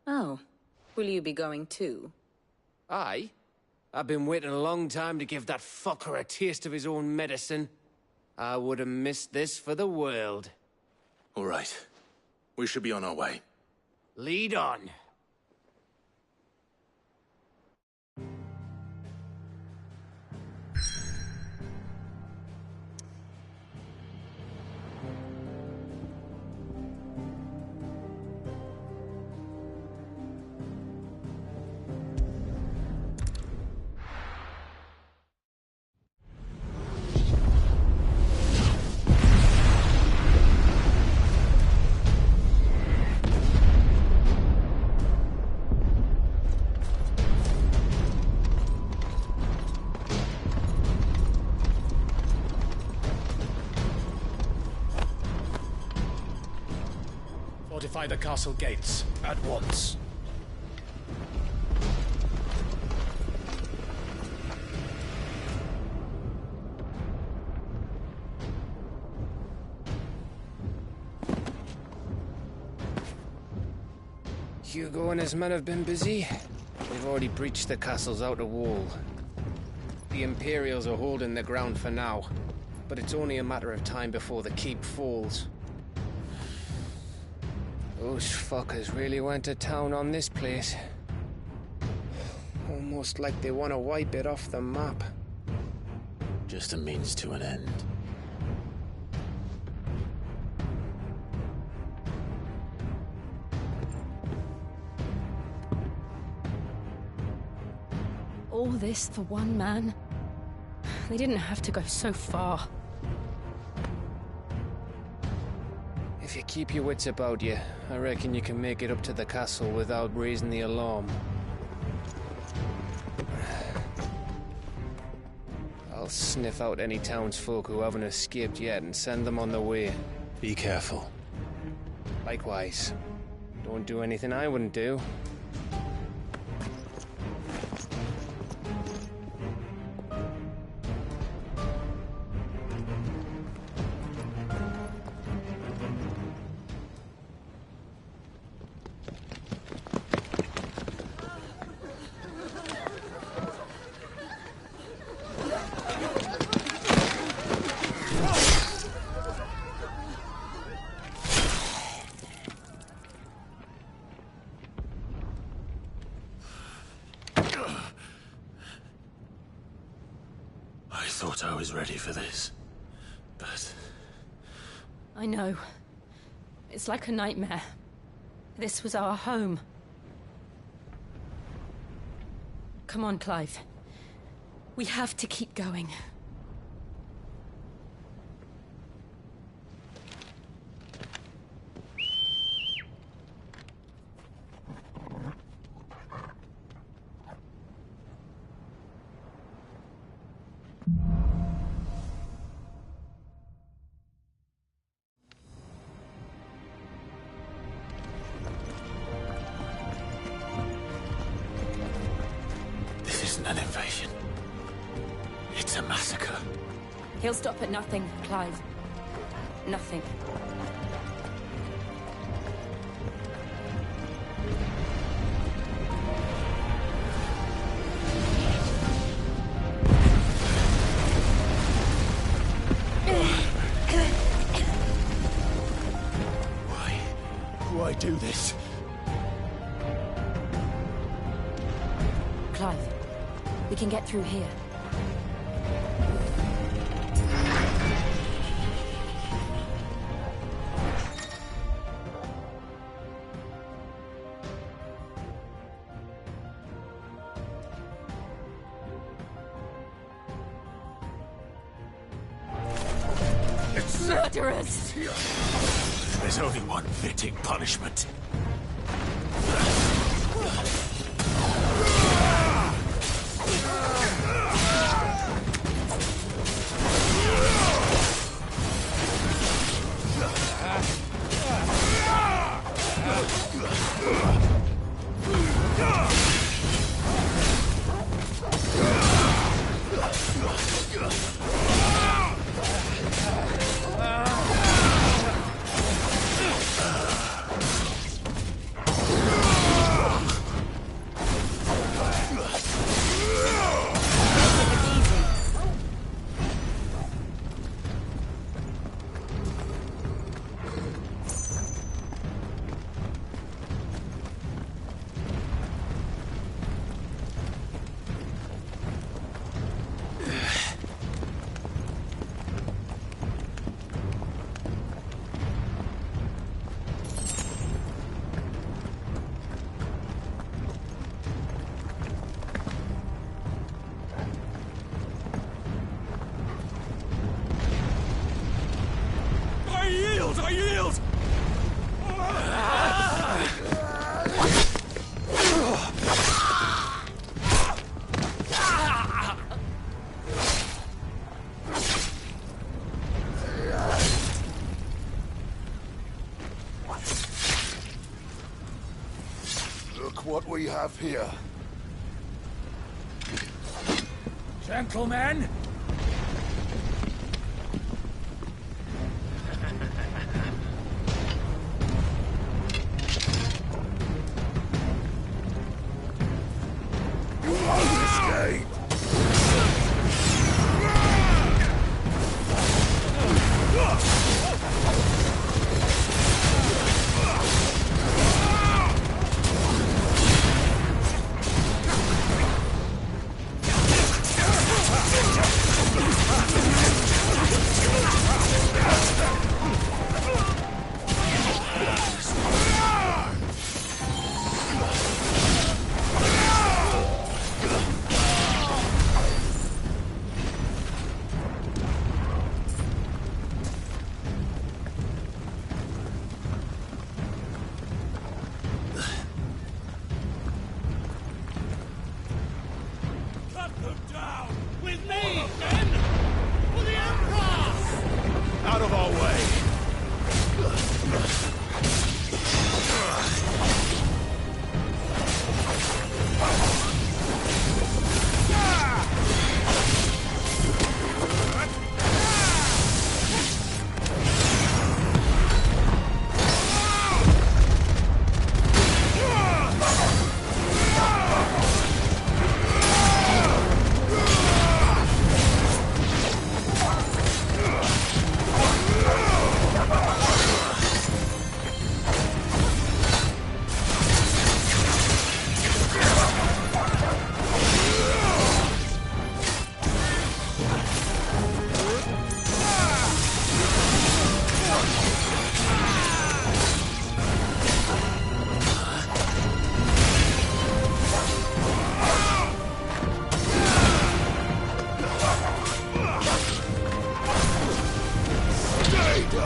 Oh, will you be going too? Aye. I've been waiting a long time to give that fucker a taste of his own medicine. I would have missed this for the world. All right. We should be on our way. Lead on. Fortify the castle gates at once. Hugo and his men have been busy. They've already breached the castle's outer wall. The Imperials are holding the ground for now, but it's only a matter of time before the keep falls. Those fuckers really went to town on this place. Almost like they want to wipe it off the map. Just a means to an end. All this for one man? They didn't have to go so far. If you keep your wits about you, I reckon you can make it up to the castle without raising the alarm. I'll sniff out any townsfolk who haven't escaped yet and send them on their way. Be careful. Likewise. Don't do anything I wouldn't do. thought I was ready for this, but... I know. It's like a nightmare. This was our home. Come on, Clive. We have to keep going. This isn't an invasion. It's a massacre. He'll stop at nothing, Clive. Nothing. Why do this? Clive, we can get through here. Murderers! There's only one fitting punishment. I yield! Look what we have here. Gentlemen! Escape! Come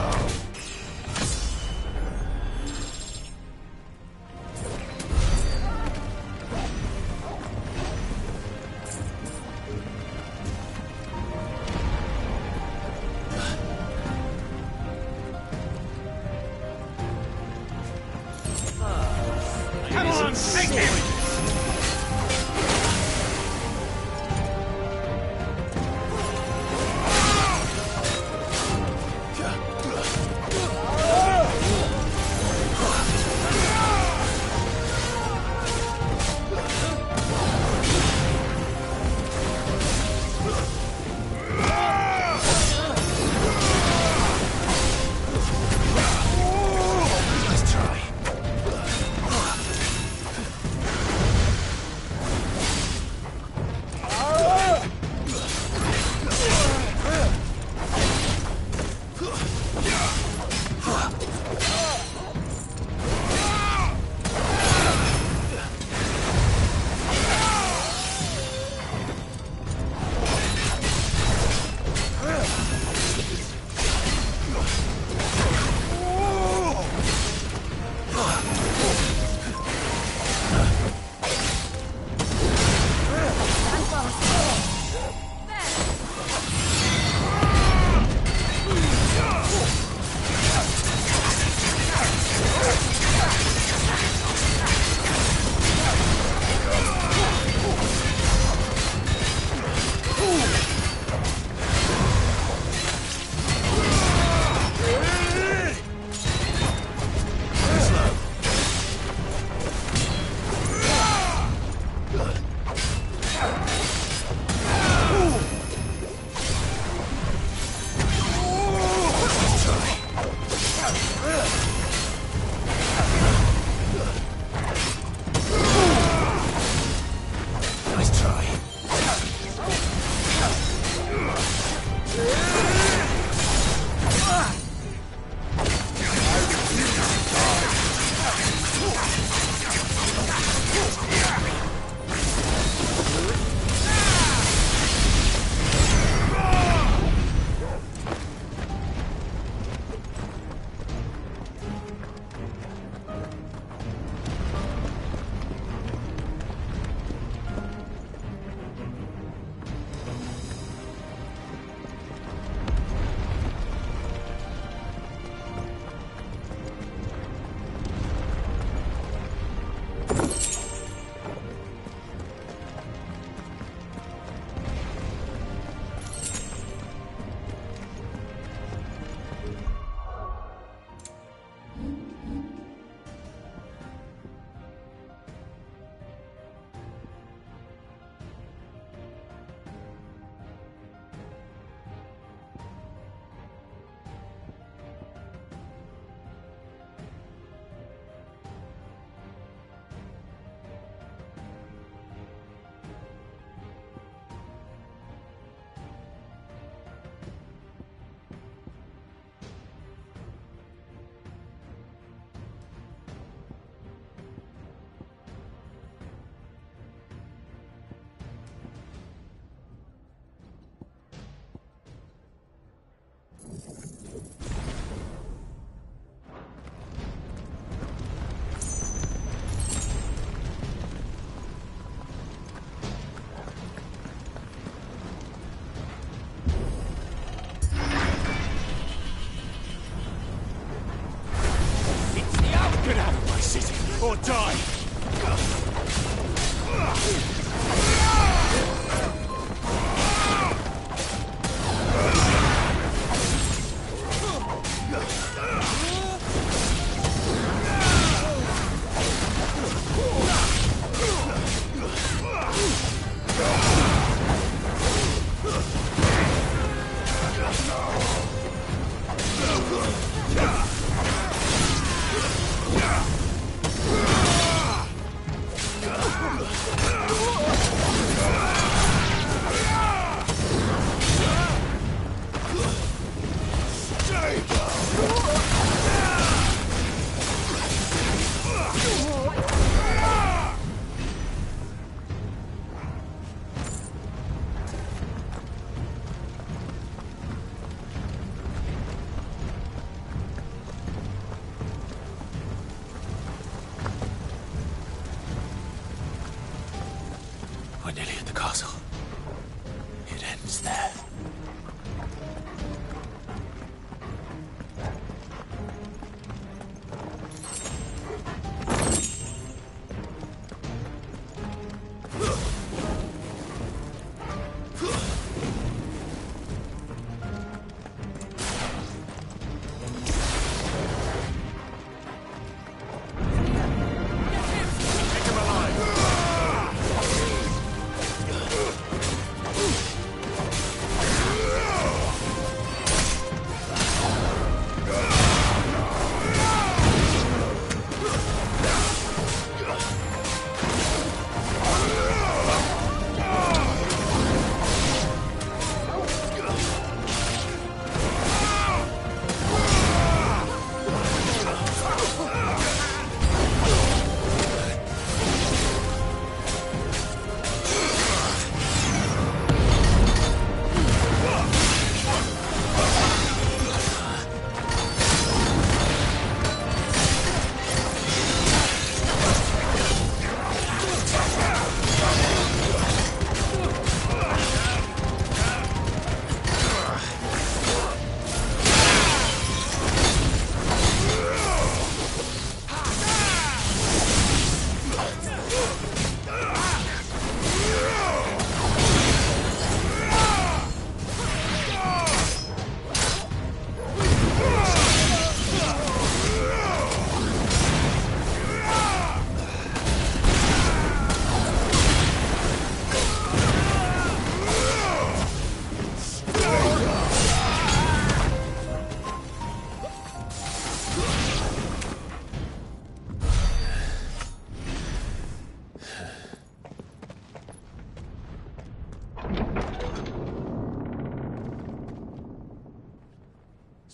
on, take him! Or die!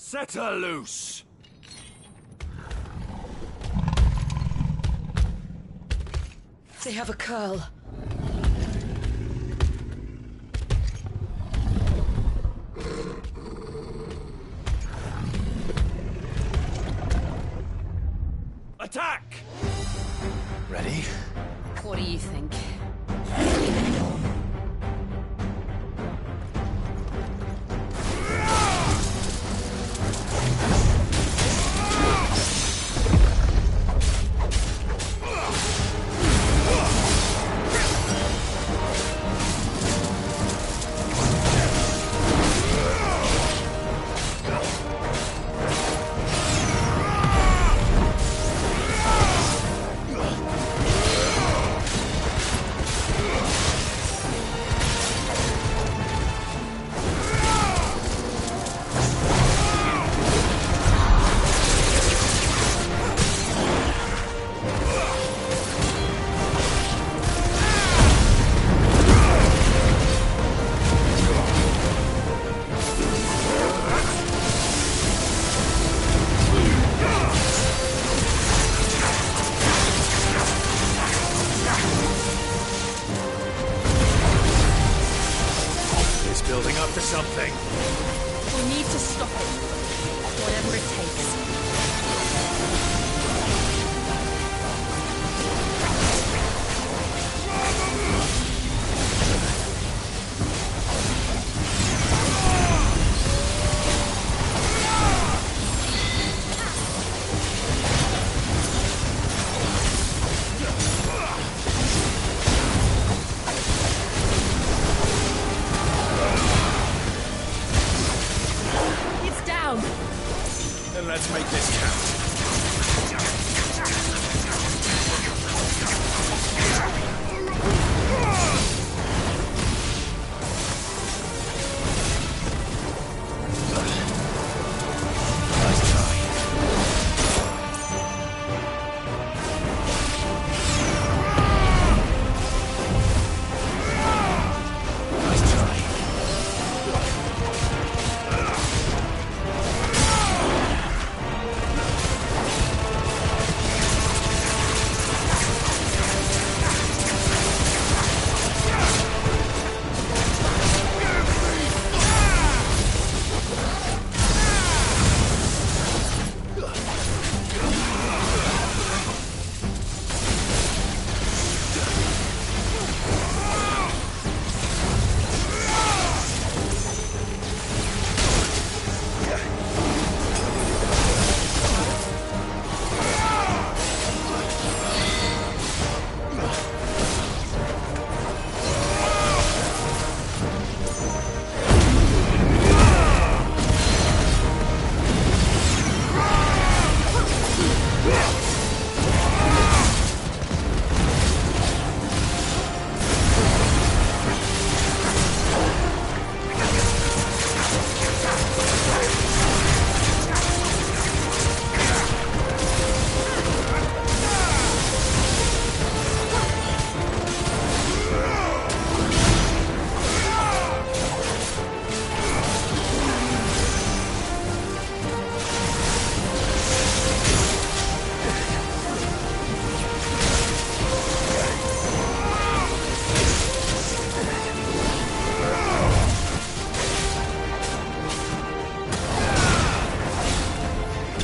Set her loose! They have a curl. Attack! Ready? What do you think? Building up to something. We need to stop it. Whatever it takes. Then let's make this count.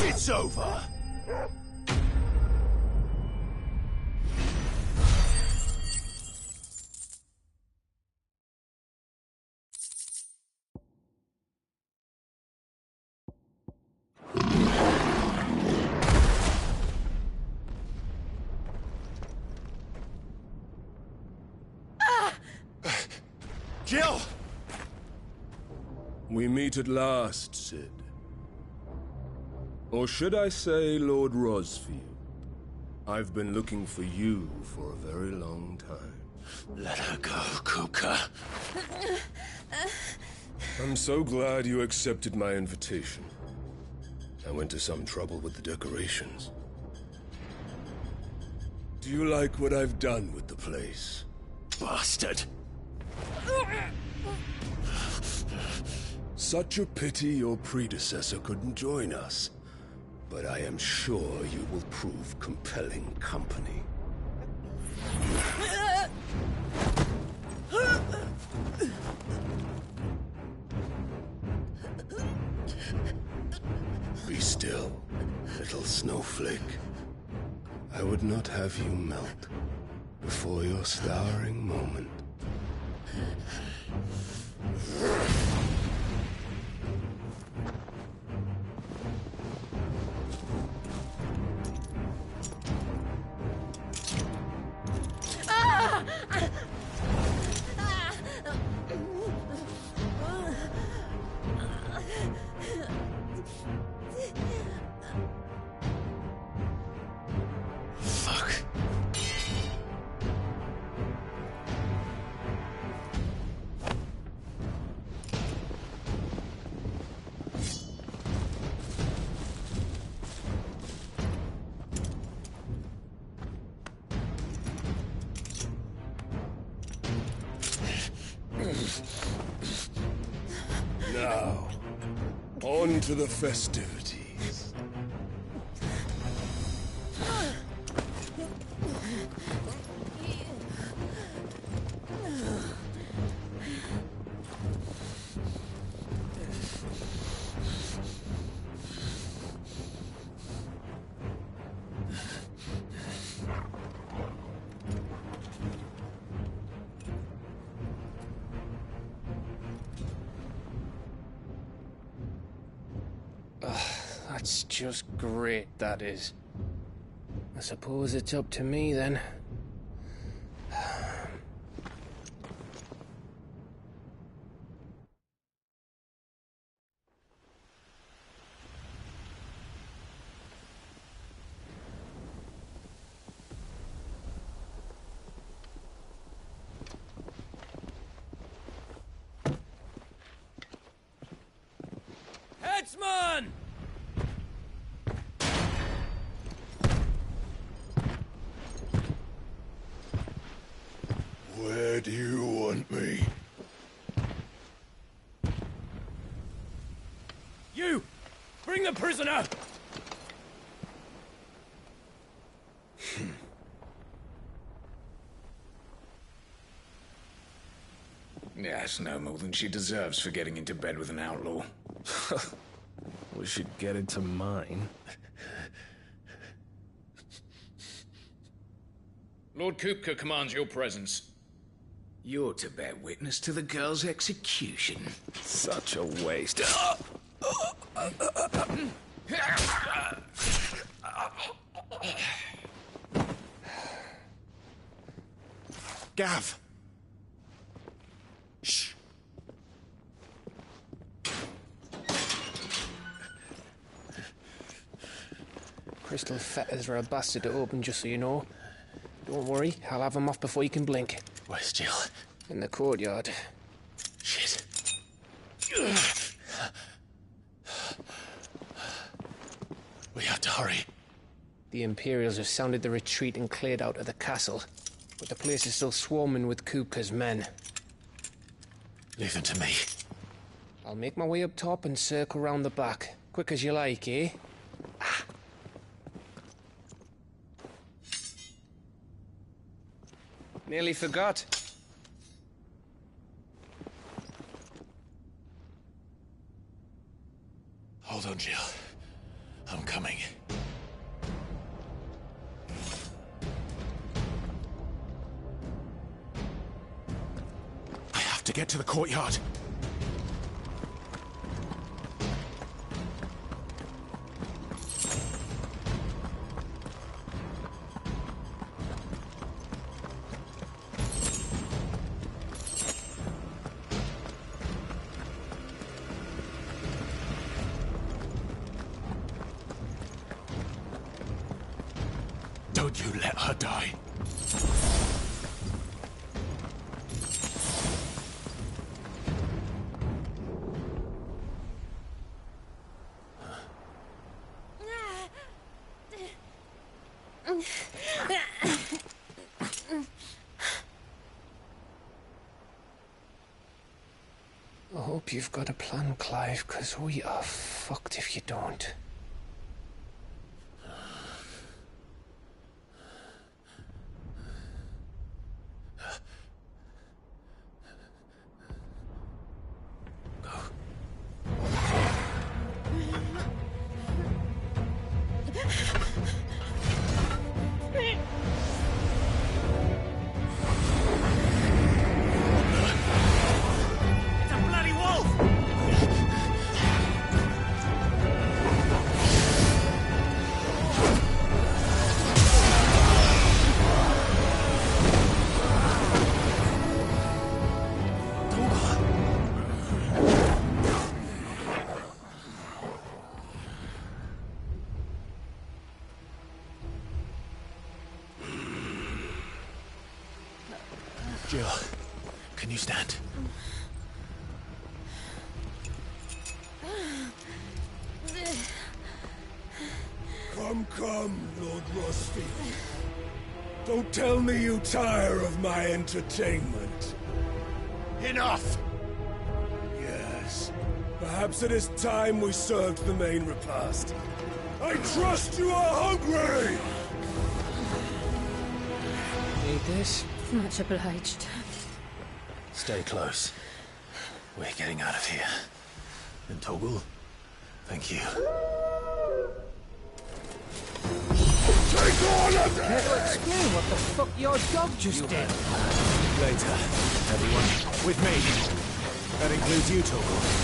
It's over. Jill! We meet at last, Sid. Or should I say, Lord Rosfield? I've been looking for you for a very long time. Let her go, Kupka. I'm so glad you accepted my invitation. I went to some trouble with the decorations. Do you like what I've done with the place? Bastard! Such a pity your predecessor couldn't join us. But I am sure you will prove compelling company. Be still, little snowflake. I would not have you melt before your starring moment. Now, on to the festivities. That's just great, that is. I suppose it's up to me, then. Headsman! Where do you want me? You! Bring the prisoner! Yes, no more than she deserves for getting into bed with an outlaw. We should get into mine. Lord Kupka commands your presence. You're to bear witness to the girl's execution. Such a waste. Gav! Shh! Crystal fetters are a bastard to open, just so you know. Don't worry, I'll have them off before you can blink. Where's Jill? In the courtyard. Shit. We have to hurry. The Imperials have sounded the retreat and cleared out of the castle, but the place is still swarming with Kupka's men. Leave them to me. I'll make my way up top and circle round the back. Quick as you like, eh? Nearly forgot. Hold on, Jill. I'm coming. I have to get to the courtyard. Don't you let her die. I hope hope you've got a plan, Clive, because we are fucked if you don't. Jill, can you stand? Come, Lord Rosfield. Don't tell me you tire of my entertainment. Enough! Yes. Perhaps it is time we served the main repast. I trust you are hungry! Need this? Much obliged. Stay close. We're getting out of here. And Toggle, thank you. Take all of them! Care to explain what the fuck your dog just did? Later, everyone. With me. That includes you, Toggle.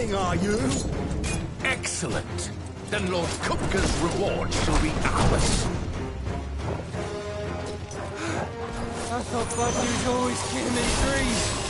listening, are you? Excellent. Then Lord Kupka's reward shall be ours. I thought bad news always came in threes.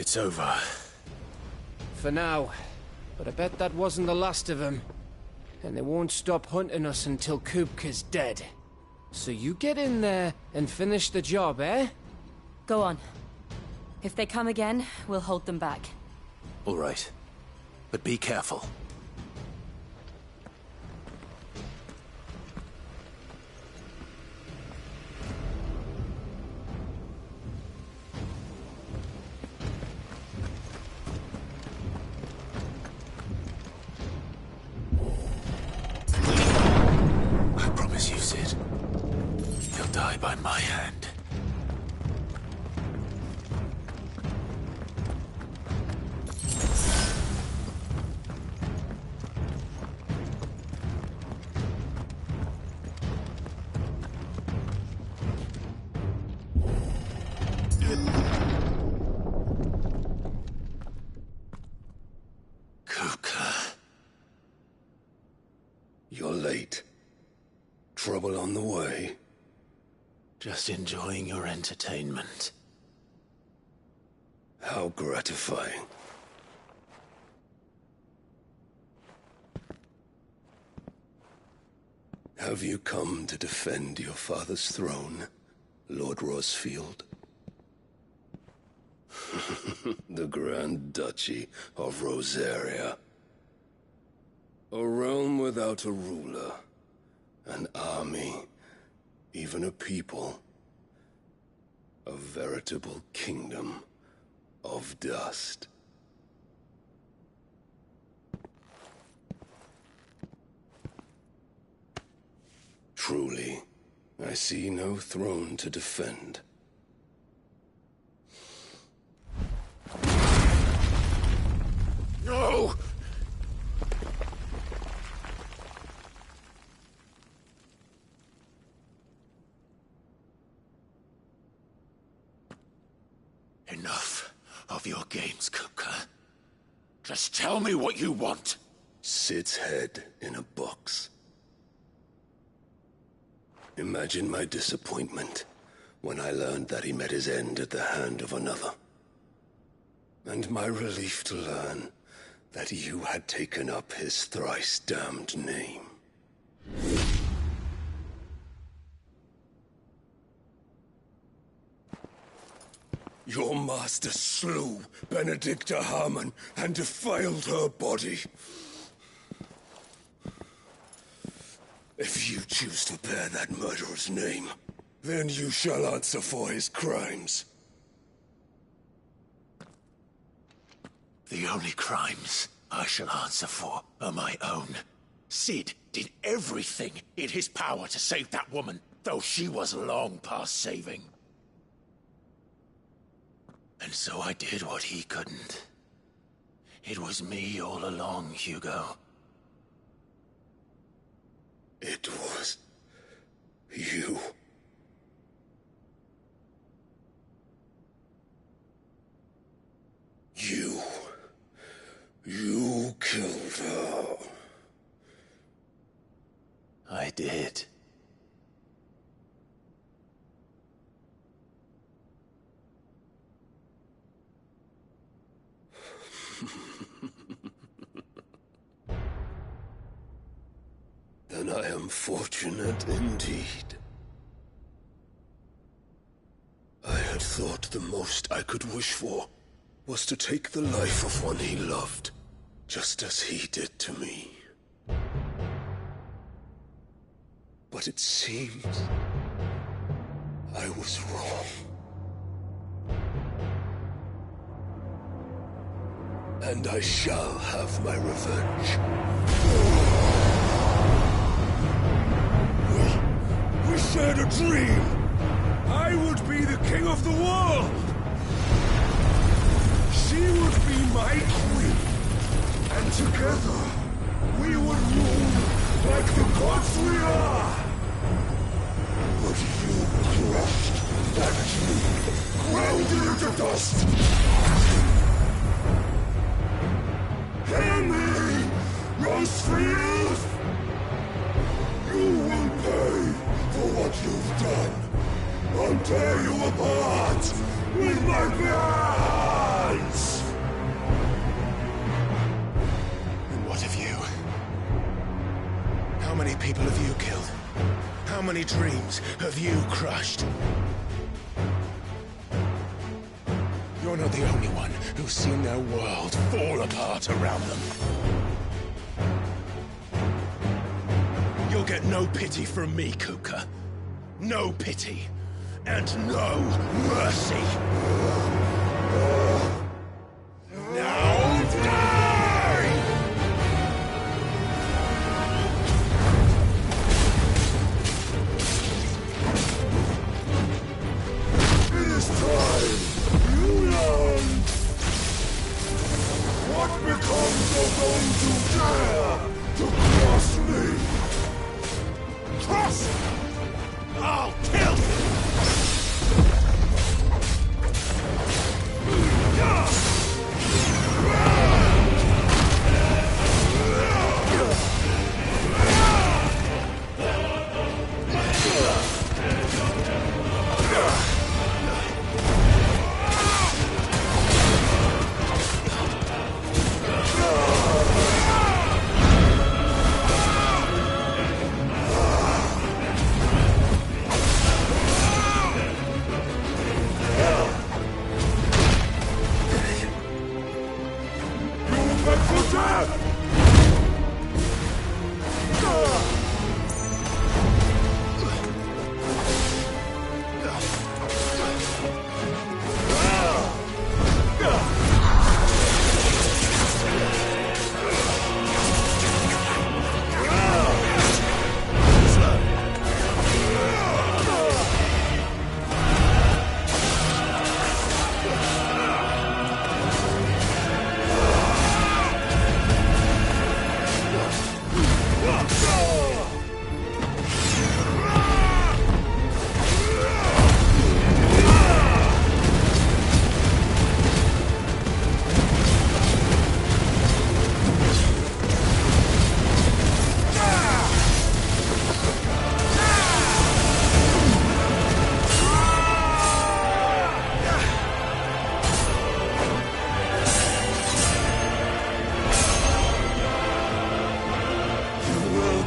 It's over. For now. But I bet that wasn't the last of them. And they won't stop hunting us until Kupka's dead. So you get in there and finish the job, eh? Go on. If they come again, we'll hold them back. All right. But be careful. die by my hand. You're late. Trouble on the way? Just enjoying your entertainment. How gratifying. Have you come to defend your father's throne, Lord Rosfield? The Grand Duchy of Rosaria. A realm without a ruler, an army, even a people. A veritable kingdom of dust. Truly, I see no throne to defend. No! Enough of your games, Kupka. Just tell me what you want. Sid's head in a box. Imagine my disappointment when I learned that he met his end at the hand of another. And my relief to learn that you had taken up his thrice-damned name. Your master slew Benedicta Harmon and defiled her body. If you choose to bear that murderer's name, then you shall answer for his crimes. The only crimes I shall answer for are my own. Sid did everything in his power to save that woman, though she was long past saving. And so I did what he couldn't. It was me all along, Hugo. It was you. You killed her. I did. Then I am fortunate indeed. I had thought the most I could wish for was to take the life of one he loved, just as he did to me. But it seems I was wrong. And I shall have my revenge. We shared a dream! I would be the king of the world! She would be my queen! And together, we would rule like the gods we are! But you crushed that dream, ground it into dust! Hear me, Rosefield! You will pay for what you've done. I'll tear you apart with my hands! And what of you? How many people have you killed? How many dreams have you crushed? You're not the only one who's seen their world fall apart around them. You'll get no pity from me, Kuka. No pity. And no mercy. Now die! I'll kill you!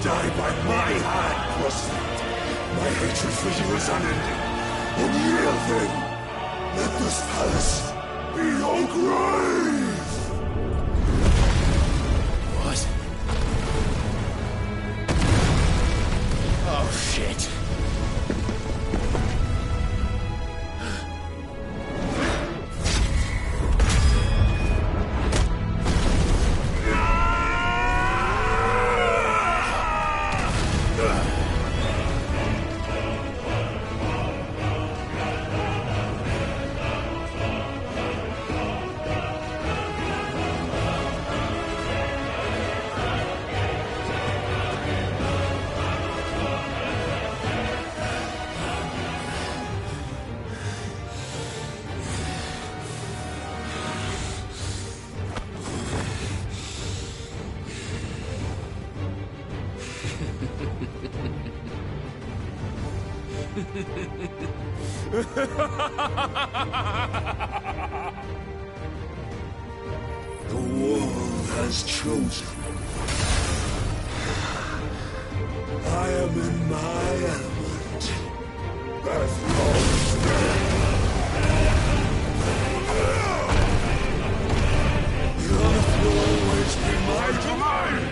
Die by my hand, Crossfit. My hatred for you is unending. Unreal thing. Let this palace be your grave! What? Oh, shit. The world has chosen. I am in my element. As long as the earth will always be my domain!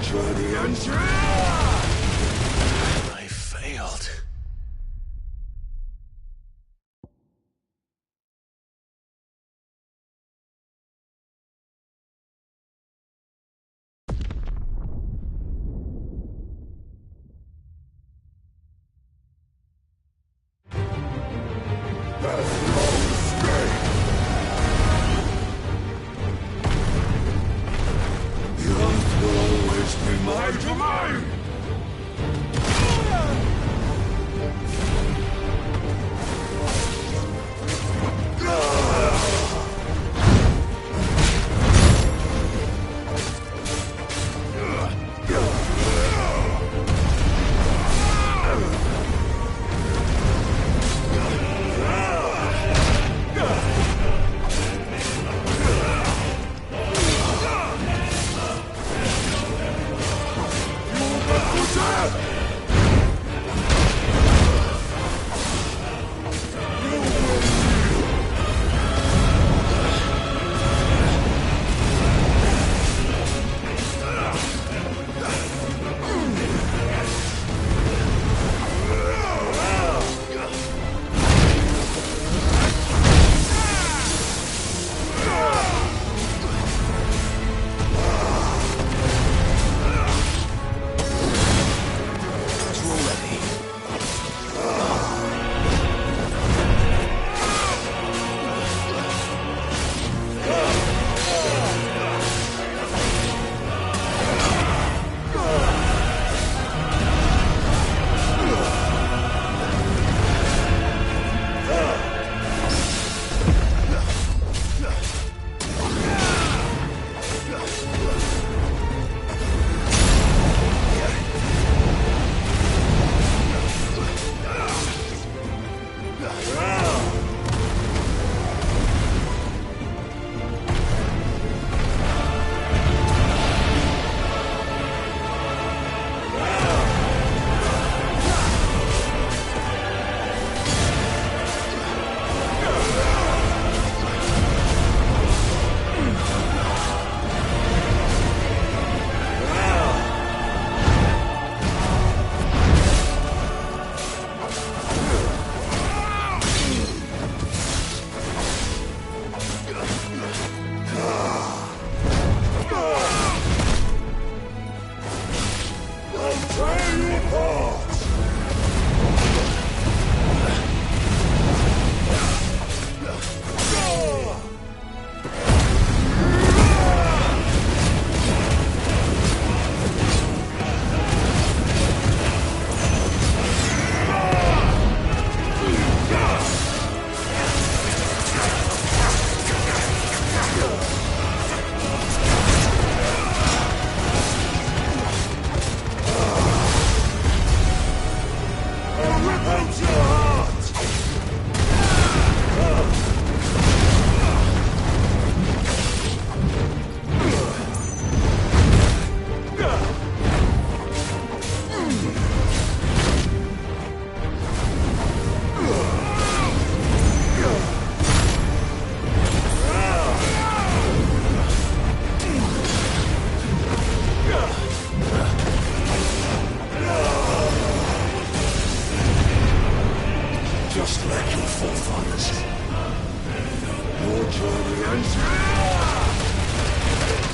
journey ends here! I failed. My domain!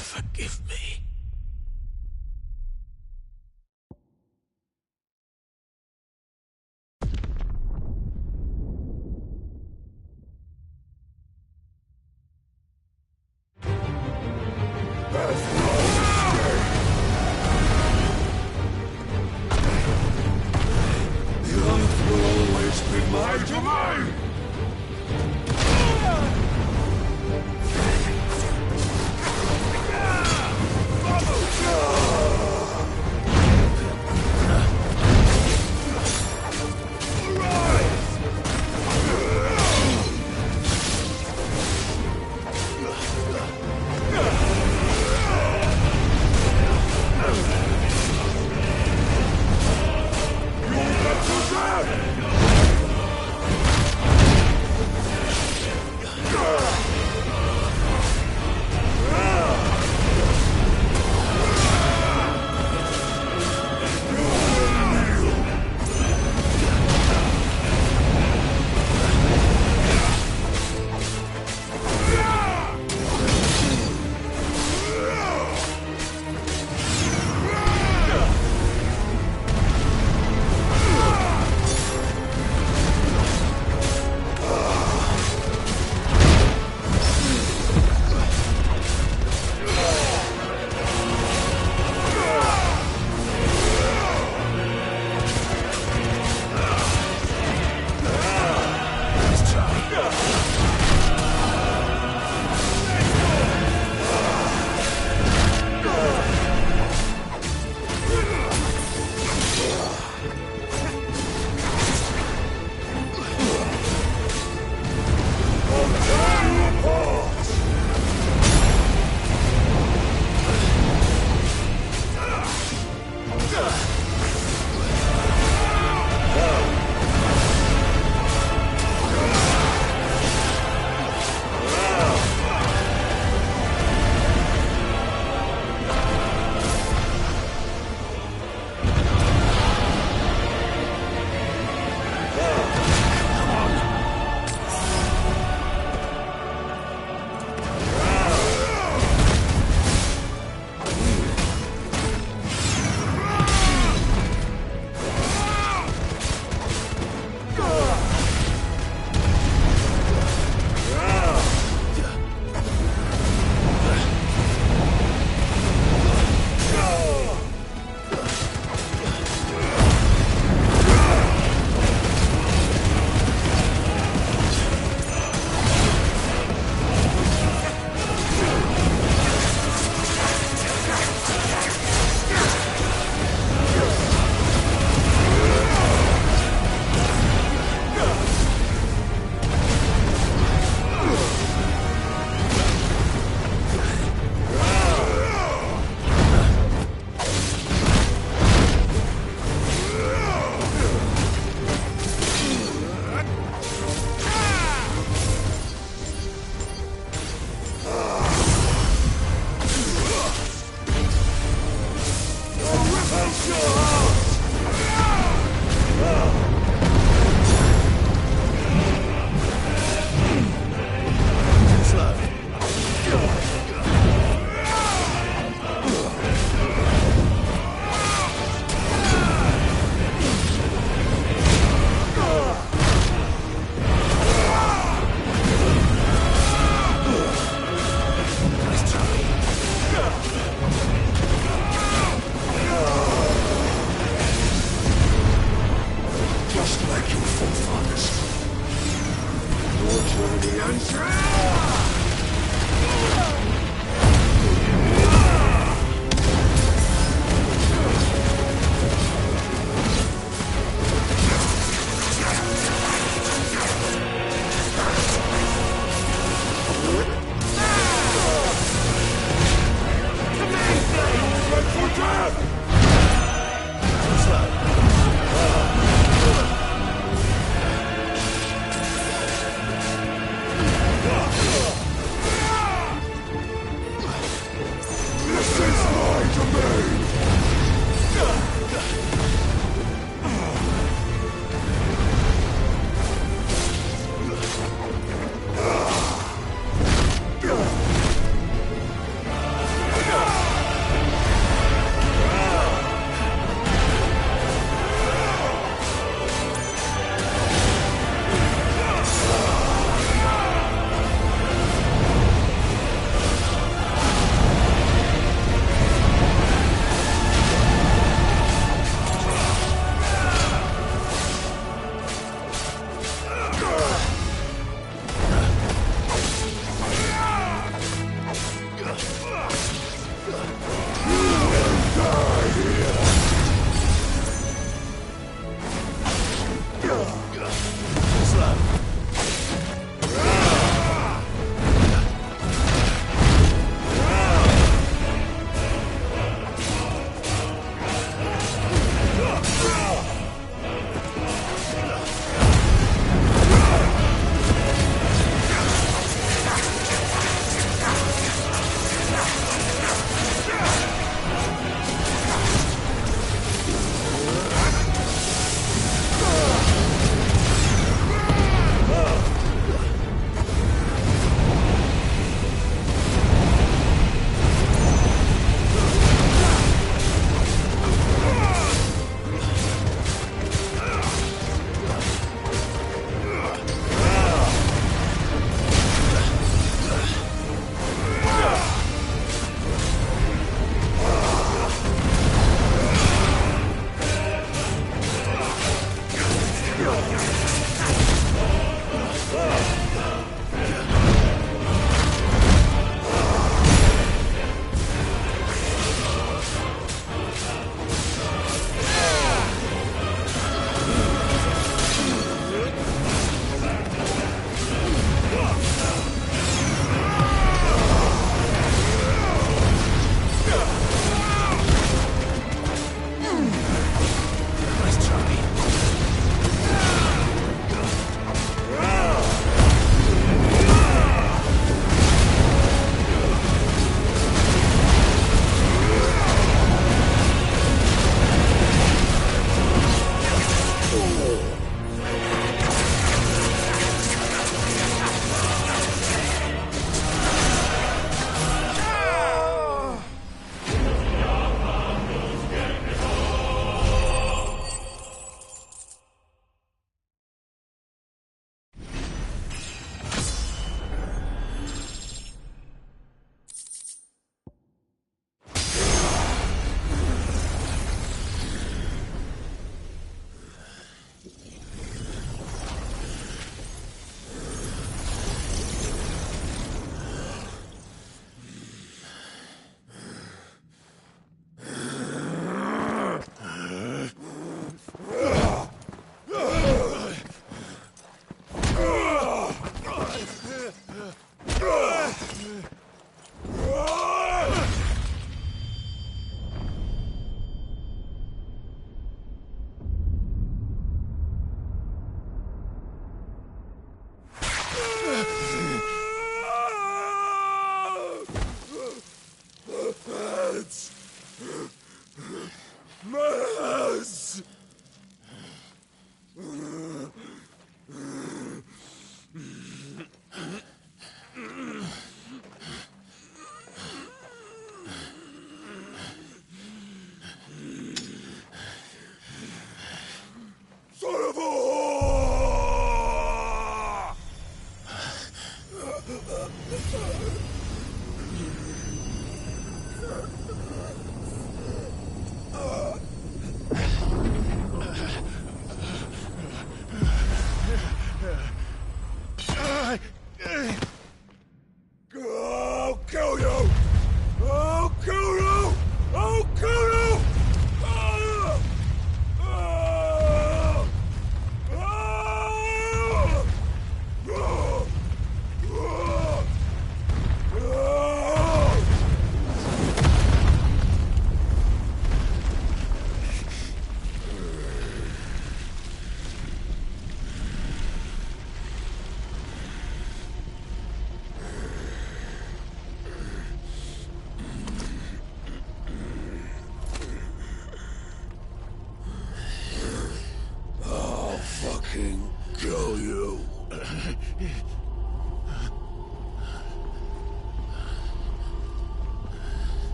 Forgive me. My domain!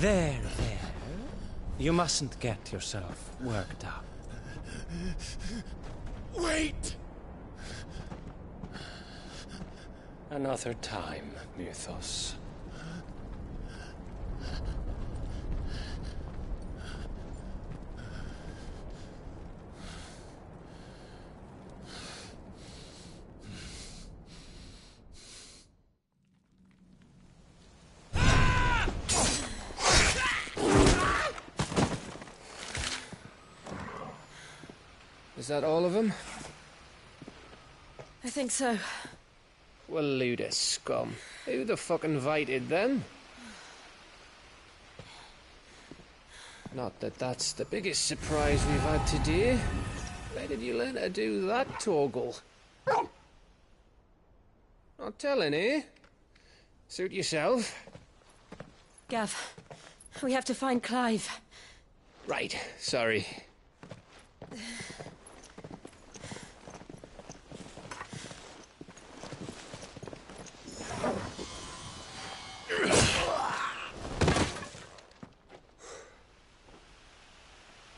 There. You mustn't get yourself worked up. Wait! Another time, Mythos. Is that all of them? I think so. Well, load of scum. Who the fuck invited them? Not that that's the biggest surprise we've had today. Where did you learn to do that, Torgal? Not telling, eh? Suit yourself. Gav, we have to find Clive. Right, sorry.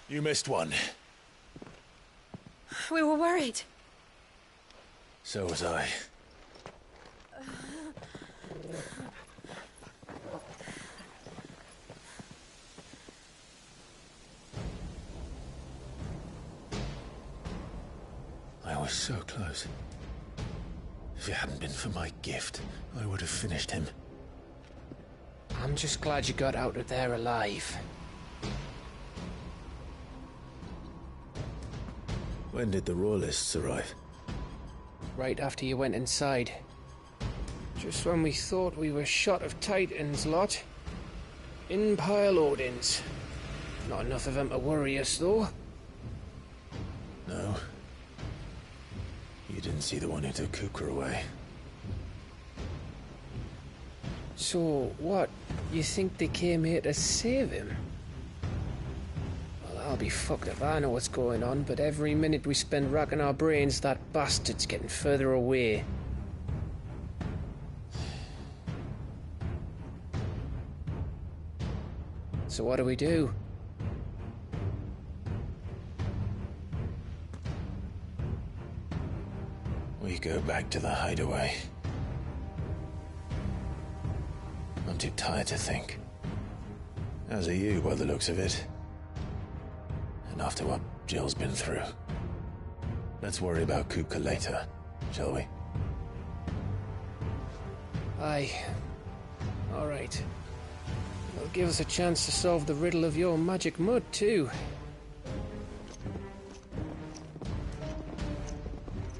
You missed one. We were worried. So was I. I was so close. If it hadn't been for my gift, I would have finished him. I'm just glad you got out of there alive. When did the Royalists arrive? Right after you went inside. Just when we thought we were shot of Titans, lot. In pile Odins. Not enough of them to worry us, though. No. You didn't see the one who took Kupka away. So, what? You think they came here to save him? Well, I'll be fucked if I know what's going on, but every minute we spend racking our brains, that bastard's getting further away. So what do we do? We go back to the hideaway. I'm too tired to think. As are you, by the looks of it. And after what Jill's been through. Let's worry about Kupka later, shall we? Aye. All right. It'll give us a chance to solve the riddle of your magic mud, too.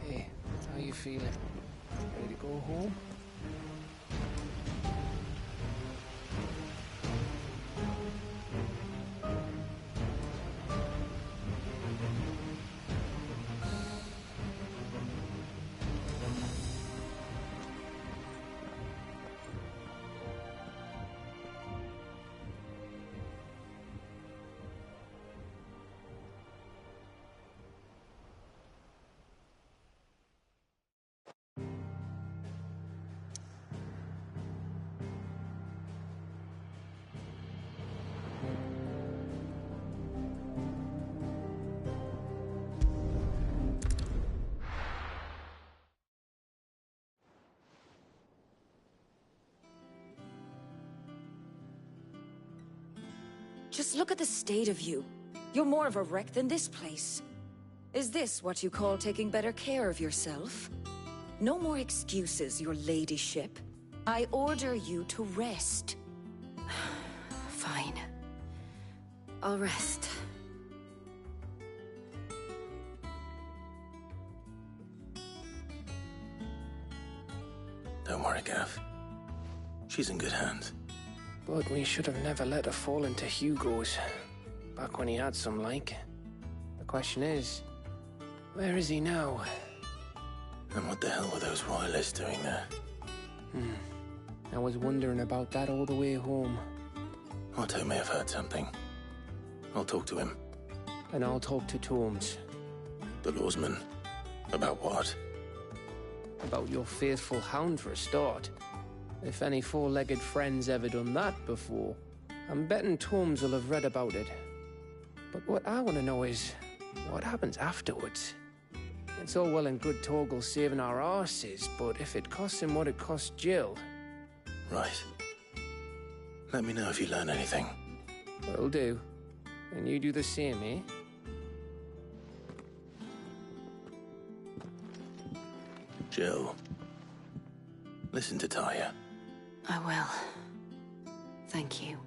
Hey, how you feeling? Ready to go home? Just look at the state of you. You're more of a wreck than this place. Is this what you call taking better care of yourself? No more excuses, your ladyship. I order you to rest. Fine. I'll rest. Don't worry, Gav. She's in good hands. But we should have never let her fall into Hugo's. Back when he had some like. The question is, where is he now? And what the hell were those royalists doing there? I was wondering about that all the way home. Otto may have heard something. I'll talk to him. And I'll talk to Tomes. The lawsman. About what? About your faithful hound for a start. If any four-legged friend's ever done that before. I'm betting Torms will have read about it. But what I want to know is, what happens afterwards? It's all well and good Torgal saving our arses, but if it costs him what it cost Jill... Right. Let me know if you learn anything. Will do. And you do the same, eh? Jill, listen to Taya. I will. Thank you.